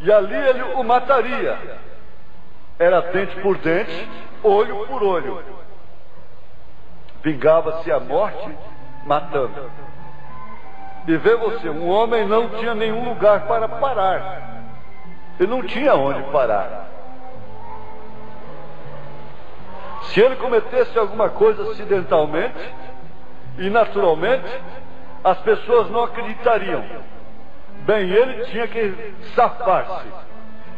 E ali ele o mataria. Era dente por dente, olho por olho. Vingava-se a morte, matando. E vê você, um homem não tinha nenhum lugar para parar. Ele não tinha onde parar. Se ele cometesse alguma coisa acidentalmente e naturalmente, as pessoas não acreditariam. Bem, ele tinha que safar-se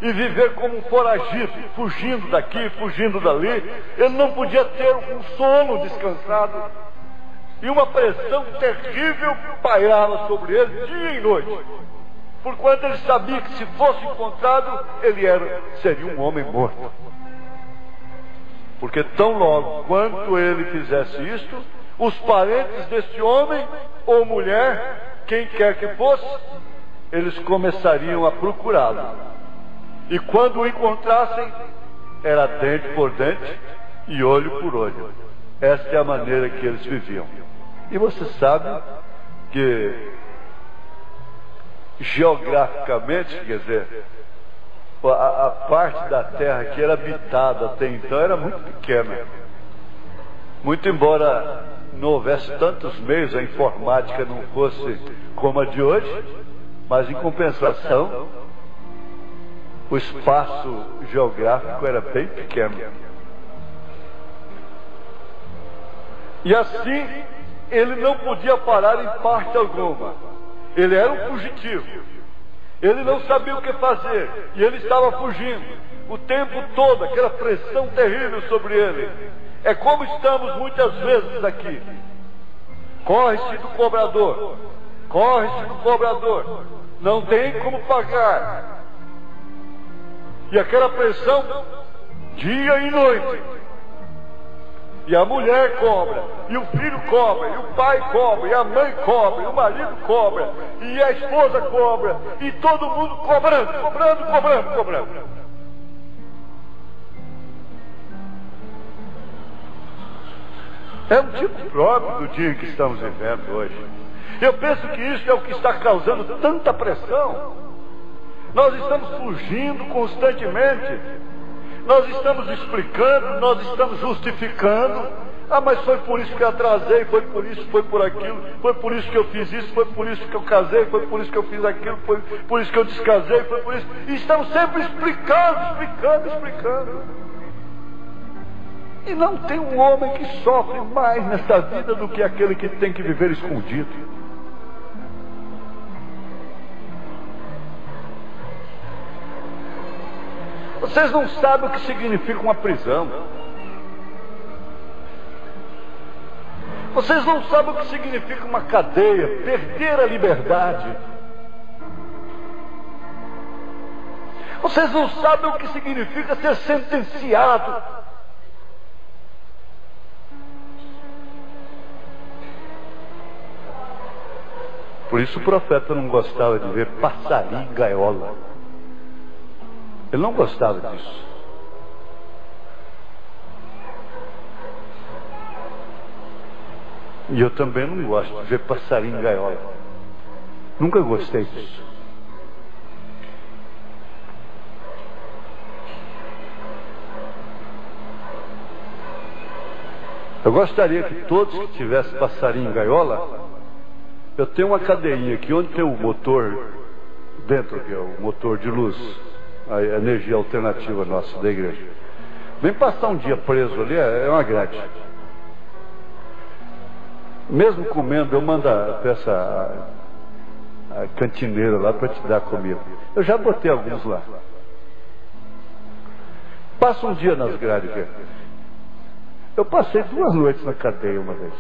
e viver como um foragido, fugindo daqui, fugindo dali. Ele não podia ter um sono descansado. E uma pressão terrível pairava sobre ele dia e noite. Porquanto ele sabia que se fosse encontrado, ele seria um homem morto. Porque tão logo quanto ele fizesse isto, os parentes desse homem ou mulher, quem quer que fosse, eles começariam a procurá-lo. E quando o encontrassem, era dente por dente e olho por olho. Esta é a maneira que eles viviam. E você sabe que geograficamente, quer dizer, a parte da terra que era habitada até então era muito pequena. Muito embora não houvesse tantos meios, a informática não fosse como a de hoje, mas em compensação, o espaço geográfico era bem pequeno. E assim, ele não podia parar em parte alguma. Ele era um fugitivo. Ele não sabia o que fazer. E ele estava fugindo. O tempo todo, aquela pressão terrível sobre ele. É como estamos muitas vezes aqui. Corre-se do cobrador. Corre-se do cobrador. Não tem como pagar. E aquela pressão, dia e noite. E a mulher cobra, e o filho cobra, e o pai cobra, e a mãe cobra, e o marido cobra, e a esposa cobra, e todo mundo cobrando. É um tipo próprio do dia que estamos vivendo hoje. Eu penso que isso é o que está causando tanta pressão. Nós estamos fugindo constantemente. Nós estamos explicando, nós estamos justificando. Ah, mas foi por isso que eu atrasei, foi por isso, foi por aquilo, foi por isso que eu fiz isso, foi por isso que eu casei, foi por isso que eu fiz aquilo, foi por isso que eu descasei, foi por isso. E estamos sempre explicando. E não tem um homem que sofre mais nesta vida do que aquele que tem que viver escondido. Vocês não sabem o que significa uma prisão. Vocês não sabem o que significa uma cadeia, perder a liberdade. Vocês não sabem o que significa ser sentenciado. Por isso o profeta não gostava de ver passarinho em gaiola. Ele não gostava disso. E eu também não gosto de ver passarinho em gaiola. Nunca gostei disso. Eu gostaria que todos que tivessem passarinho em gaiola, eu tenho uma cadeinha aqui onde tem o motor dentro, que é o motor de luz, a energia alternativa nossa da igreja. Vem passar um dia preso ali, é uma grade. Mesmo comendo, eu mando a cantineira lá para te dar comida. Eu já botei alguns lá. Passa um dia nas grades aqui. Eu passei 2 noites na cadeia uma vez.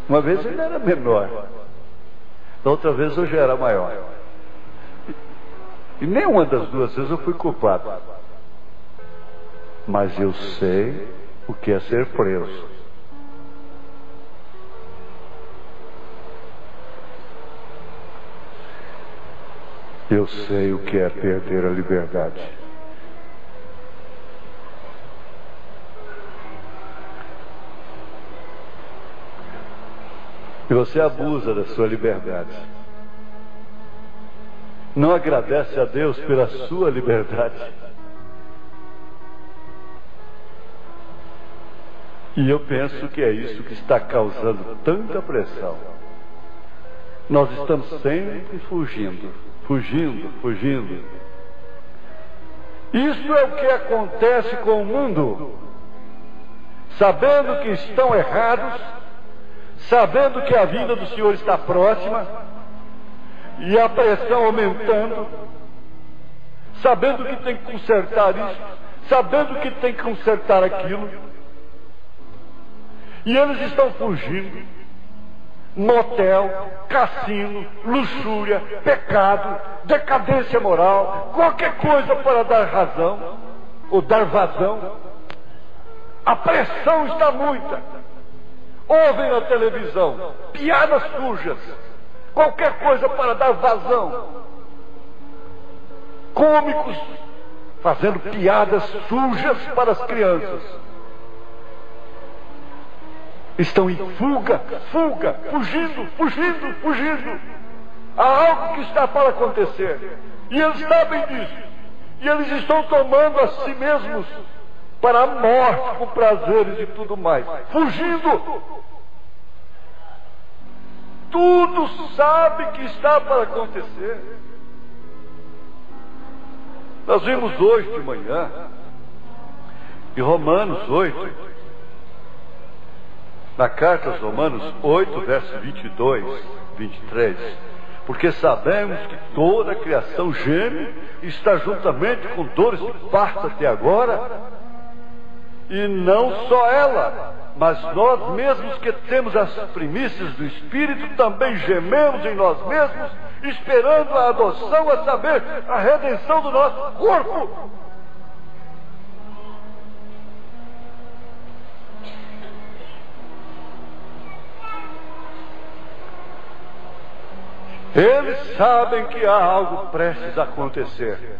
Uma vez ele era menor, da outra vez eu já era maior. E nenhuma das 2 vezes eu fui culpado. Mas eu sei o que é ser preso. Eu sei o que é perder a liberdade. E você abusa da sua liberdade. Não agradece a Deus pela sua liberdade. E eu penso que é isso que está causando tanta pressão. Nós estamos sempre fugindo. Isso é o que acontece com o mundo. Sabendo que estão errados, sabendo que a vinda do Senhor está próxima, e a pressão aumentando, sabendo que tem que consertar isso, sabendo que tem que consertar aquilo, e eles estão fugindo. Motel, cassino, luxúria, pecado, decadência moral, qualquer coisa para dar razão ou dar vazão. A pressão está muita. Ouvem na televisão piadas sujas, qualquer coisa para dar vazão. Cômicos fazendo piadas sujas para as crianças. Estão em fuga, fugindo. Há algo que está para acontecer. E eles sabem disso. E eles estão tomando a si mesmos para a morte, com prazeres e tudo mais. Fugindo. Tudo sabe que está para acontecer. Nós vimos hoje de manhã, em Romanos 8, na carta aos Romanos 8, verso 22, 23, porque sabemos que toda a criação geme e está juntamente com dores de parto até agora, e não só ela, mas nós mesmos que temos as primícias do Espírito também gememos em nós mesmos, esperando a adoção, a saber, a redenção do nosso corpo. Eles sabem que há algo prestes a acontecer.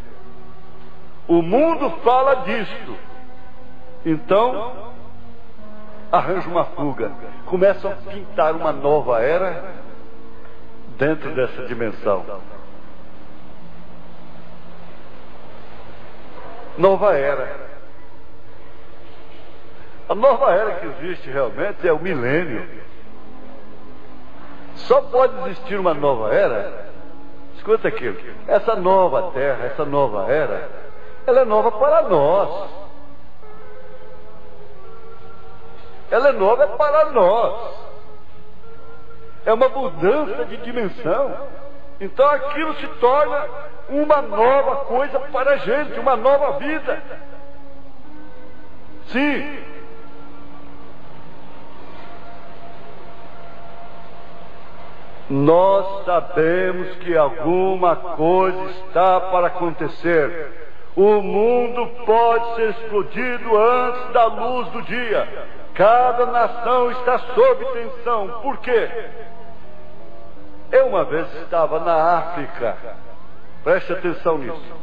O mundo fala disto. Então, arranja uma fuga. Começam a pintar uma nova era dentro dessa dimensão. Nova era. A nova era que existe realmente é o milênio. Só pode existir uma nova era. Escuta aqui, essa nova terra, essa nova era, ela é nova para nós. Ela é nova para nós. É uma mudança de dimensão. Então aquilo se torna uma nova coisa para a gente, uma nova vida. Sim. Nós sabemos que alguma coisa está para acontecer. O mundo pode ser explodido antes da luz do dia. Cada nação está sob tensão. Por quê? Eu uma vez estava na África. Preste atenção nisso.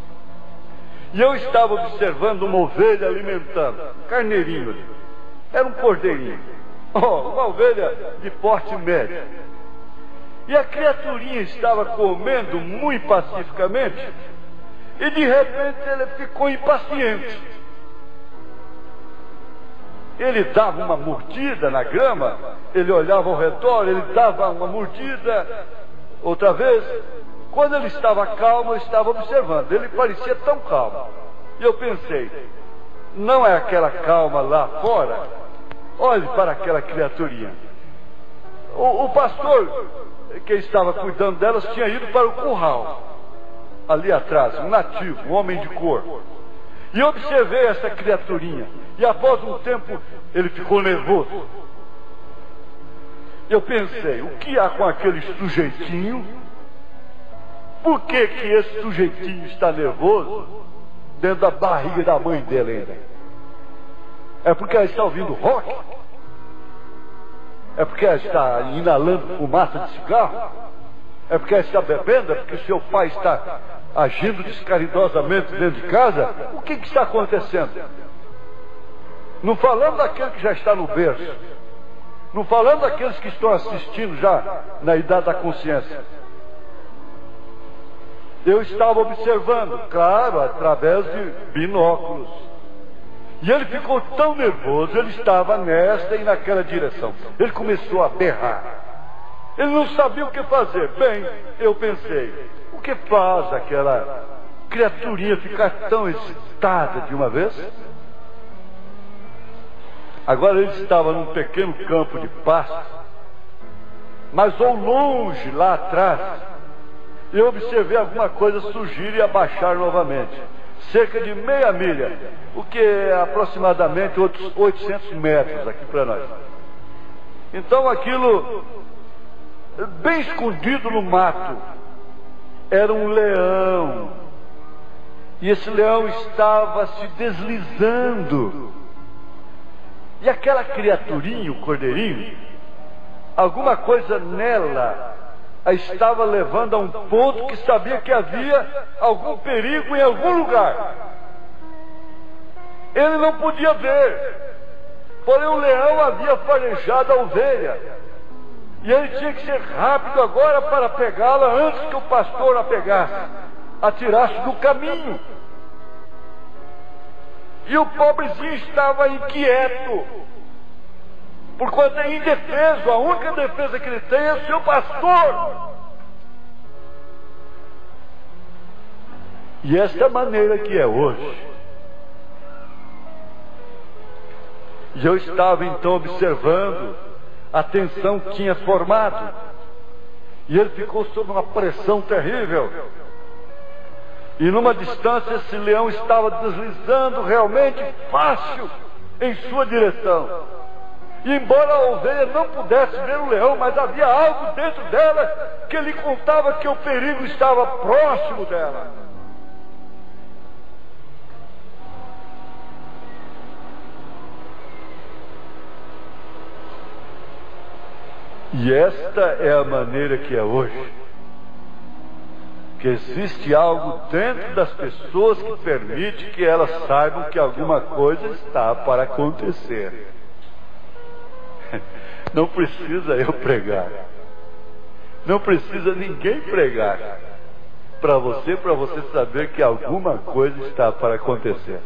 E eu estava observando uma ovelha alimentando. Um carneirinho ali. Era um cordeirinho. Uma ovelha de porte médio. E a criaturinha estava comendo muito pacificamente, e de repente ele ficou impaciente. ele dava uma mordida na grama, ele olhava ao redor, ele dava uma mordida outra vez. Quando ele estava calmo, eu estava observando, ele parecia tão calmo. E eu pensei, não é aquela calma lá fora? Olhe para aquela criaturinha. O pastor que estava cuidando delas tinha ido para o curral, ali atrás, um nativo, um homem de cor. E eu observei essa criaturinha. E após um tempo, ele ficou nervoso. Eu pensei, o que há com aquele sujeitinho? Por que esse sujeitinho está nervoso dentro da barriga da mãe dele ainda? É porque ela está ouvindo rock? É porque ela está inalando fumaça de cigarro? É porque ela está bebendo? É porque seu pai está agindo descaridosamente dentro de casa? O que está acontecendo? Não falando daquele que já está no berço, não falando daqueles que estão assistindo já na idade da consciência. Eu estava observando, claro, através de binóculos. E ele ficou tão nervoso, ele estava nesta e naquela direção. Ele começou a berrar. Ele não sabia o que fazer. Bem, eu pensei, o que faz aquela criaturinha ficar tão excitada de uma vez? Agora ele estava num pequeno campo de pasto, mas ao longe, lá atrás, eu observei alguma coisa surgir e abaixar novamente. Cerca de meia milha, o que é aproximadamente 800 metros aqui para nós. Então aquilo, bem escondido no mato, era um leão. E esse leão estava se deslizando. E aquela criaturinha, o cordeirinho, alguma coisa nela a estava levando a um ponto que sabia que havia algum perigo em algum lugar. Ele não podia ver, porém o leão havia farejado a ovelha, e ele tinha que ser rápido agora para pegá-la antes que o pastor a pegasse, a tirasse do caminho. E o pobrezinho estava inquieto, porquanto é indefeso. A única defesa que ele tem é o seu pastor. E esta é a maneira que é hoje. E eu estava então observando a tensão que tinha formado. E ele ficou sob uma pressão terrível. E numa distância esse leão estava deslizando realmente fácil em sua direção. E embora a ovelha não pudesse ver o leão, mas havia algo dentro dela que lhe contava que o perigo estava próximo dela. E esta é a maneira que é hoje. Que existe algo dentro das pessoas que permite que elas saibam que alguma coisa está para acontecer. Não precisa eu pregar. Não precisa ninguém pregar para você saber que alguma coisa está para acontecer.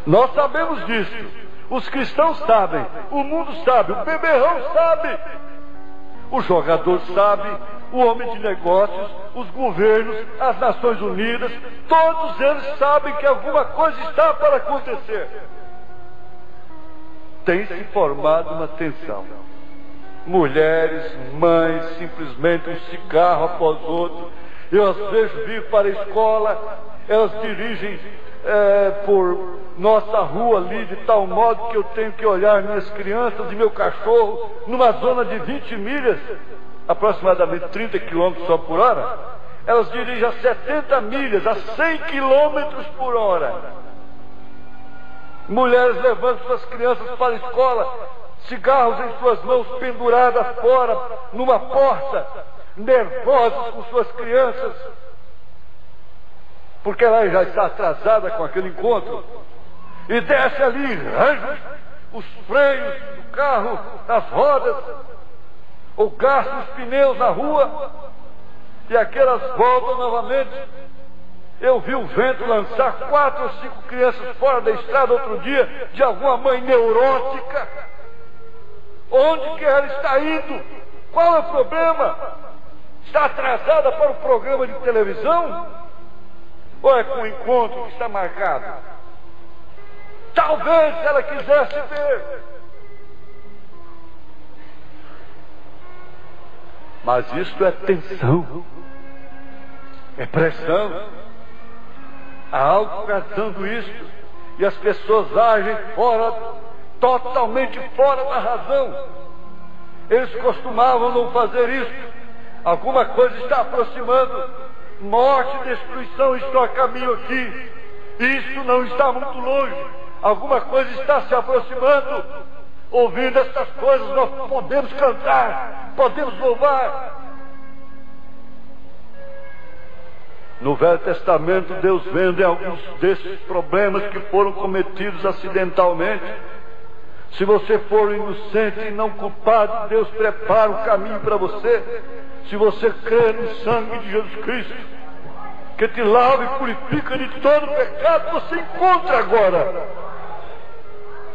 Nós sabemos disso. Os cristãos sabem. O mundo sabe. O beberrão sabe. O jogador sabe, o homem de negócios, os governos, as Nações Unidas, todos eles sabem que alguma coisa está para acontecer. Tem se formado uma tensão. Mulheres, mães, simplesmente um cigarro após outro. Eu as vejo vir para a escola, elas dirigem por nossa rua ali, de tal modo que eu tenho que olhar minhas crianças e meu cachorro numa zona de 20 milhas, aproximadamente 30 km só por hora. Elas dirigem a 70 milhas, a 100 km por hora. Mulheres levando suas crianças para a escola, cigarros em suas mãos penduradas fora, numa porta, nervosas com suas crianças, porque ela já está atrasada com aquele encontro. E desce ali, os freios do carro, as rodas, ou gasta os pneus na rua, e aquelas voltam novamente. Eu vi o vento lançar 4 ou 5 crianças fora da estrada outro dia, de alguma mãe neurótica. Onde que ela está indo? Qual é o problema? Está atrasada para o programa de televisão? Ou é com o encontro que está marcado? Talvez se ela quisesse ver. Mas isto é tensão, é pressão. Há algo causando isto, e as pessoas agem totalmente fora da razão. Eles costumavam não fazer isso. Alguma coisa está aproximando. Morte e destruição estão a caminho aqui. Isso não está muito longe. Alguma coisa está se aproximando. Ouvindo essas coisas, nós podemos cantar, podemos louvar. No Velho Testamento, Deus vende alguns desses problemas que foram cometidos acidentalmente. Se você for inocente e não culpado, Deus prepara o caminho para você. Se você crê no sangue de Jesus Cristo, que te lava e purifica de todo pecado, você encontra agora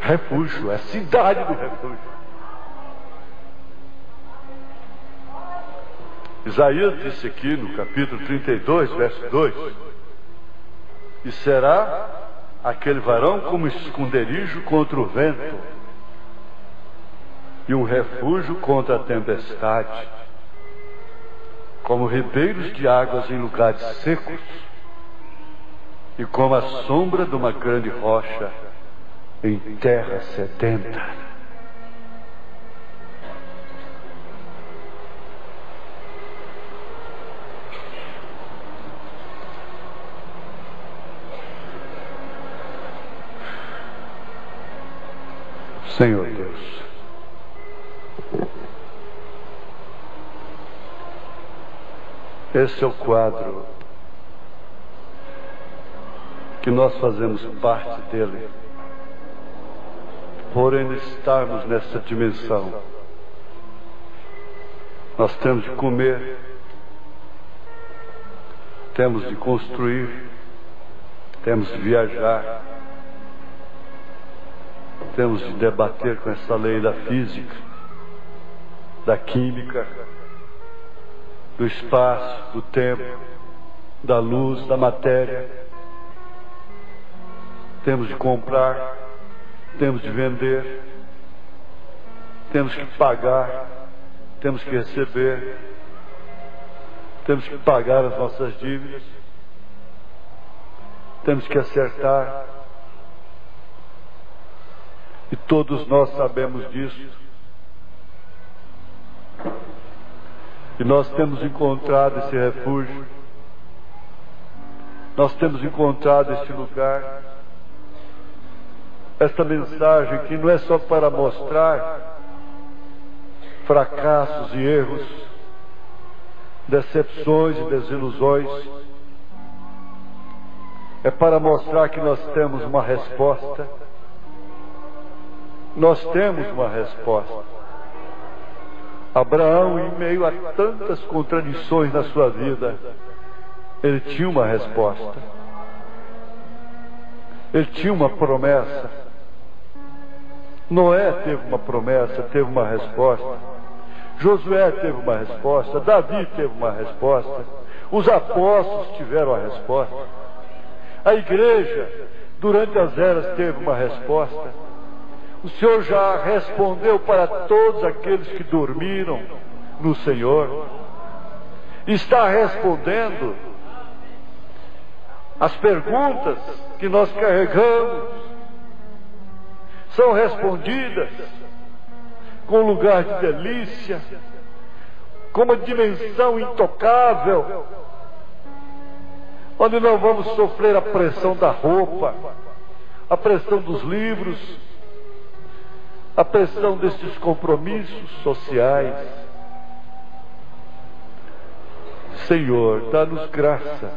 refúgio, é a cidade do refúgio. Isaías disse aqui no capítulo 32, verso 2: e será aquele varão como esconderijo contra o vento, e um refúgio contra a tempestade, como ribeiros de águas em lugares secos, e como a sombra de uma grande rocha em terra sedenta. Senhor Deus, esse é o quadro que nós fazemos parte dele, porém estarmos nessa dimensão. Nós temos de comer, temos de construir, temos de viajar, temos de debater com essa lei da física, da química, do espaço, do tempo, da luz, da matéria. Temos de comprar, temos de vender, temos que pagar, temos que receber, temos que pagar as nossas dívidas, temos que acertar. E todos nós sabemos disso. E nós temos encontrado esse refúgio. Nós temos encontrado este lugar. Esta mensagem que não é só para mostrar fracassos e erros, decepções e desilusões. É para mostrar que nós temos uma resposta. Nós temos uma resposta. Abraão, em meio a tantas contradições na sua vida, ele tinha uma resposta. Ele tinha uma promessa. Noé teve uma promessa, teve uma resposta. Josué teve uma resposta. Davi teve uma resposta. Os apóstolos tiveram a resposta. A igreja, durante as eras, teve uma resposta. O Senhor já respondeu para todos aqueles que dormiram no Senhor. Está respondendo as perguntas que nós carregamos. São respondidas com lugar de delícia, com uma dimensão intocável, onde não vamos sofrer a pressão da roupa, a pressão dos livros, a pressão desses compromissos sociais. Senhor, dá-nos graça.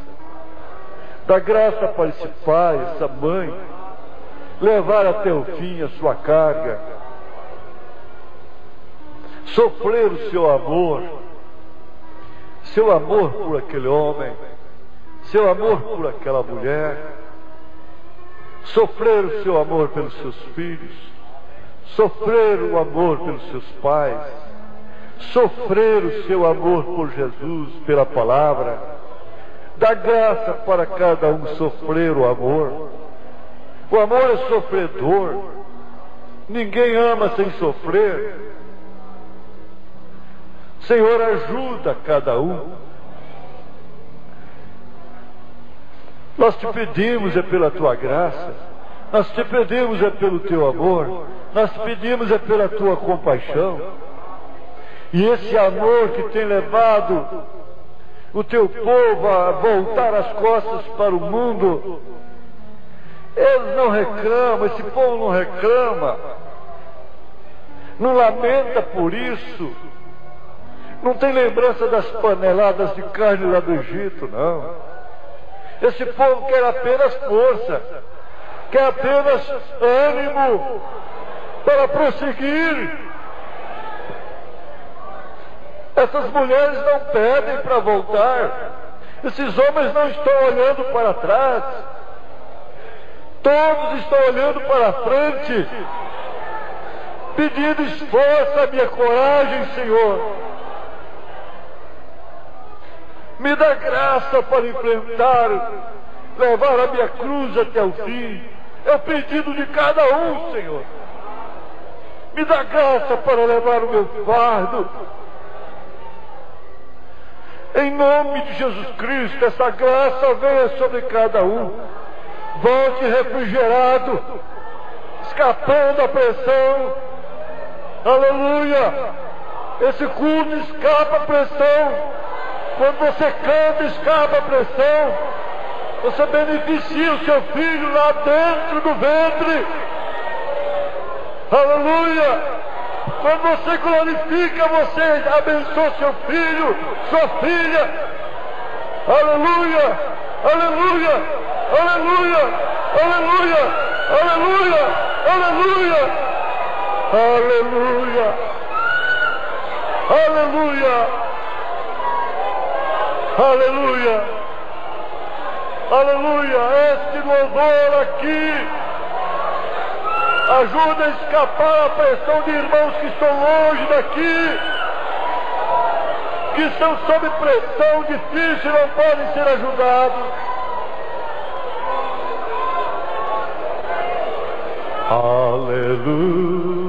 Dá graça para esse pai, essa mãe, levar até o fim a sua carga, sofrer o seu amor por aquele homem, seu amor por aquela mulher, sofrer o seu amor pelos seus filhos, sofrer o amor pelos seus pais, sofrer o seu amor por Jesus, pela palavra. Dá graça para cada um sofrer o amor. O amor é sofredor. Ninguém ama sem sofrer. Senhor, ajuda cada um. Nós te pedimos é pela tua graça, nós te pedimos é pelo teu amor, nós te pedimos é pela tua compaixão. E esse amor que tem levado o teu povo a voltar as costas para o mundo, eles não reclamam, esse povo não reclama, não lamenta por isso, não tem lembrança das paneladas de carne lá do Egito, não. Esse povo quer apenas força, quer apenas ânimo para prosseguir. Essas mulheres não pedem para voltar, esses homens não estão olhando para trás, todos estão olhando para frente, pedindo esforço, a minha coragem, Senhor. Me dá graça para enfrentar, levar a minha cruz até o fim. É o pedido de cada um, Senhor. Me dá graça para levar o meu fardo. Em nome de Jesus Cristo, essa graça venha sobre cada um. Volte refrigerado, escapando da pressão. Aleluia! Esse culto escapa a pressão. Quando você canta, escapa a pressão. Você beneficia o seu filho lá dentro do ventre. Aleluia! Quando você glorifica, você abençoa seu filho, sua filha. Aleluia! Aleluia! Aleluia! Aleluia! Aleluia! Aleluia! Aleluia! Aleluia! Aleluia! Aleluia! Este louvor aqui ajuda a escapar a pressão de irmãos que estão longe daqui, que estão sob pressão difícil e não podem ser ajudados. Aleluia!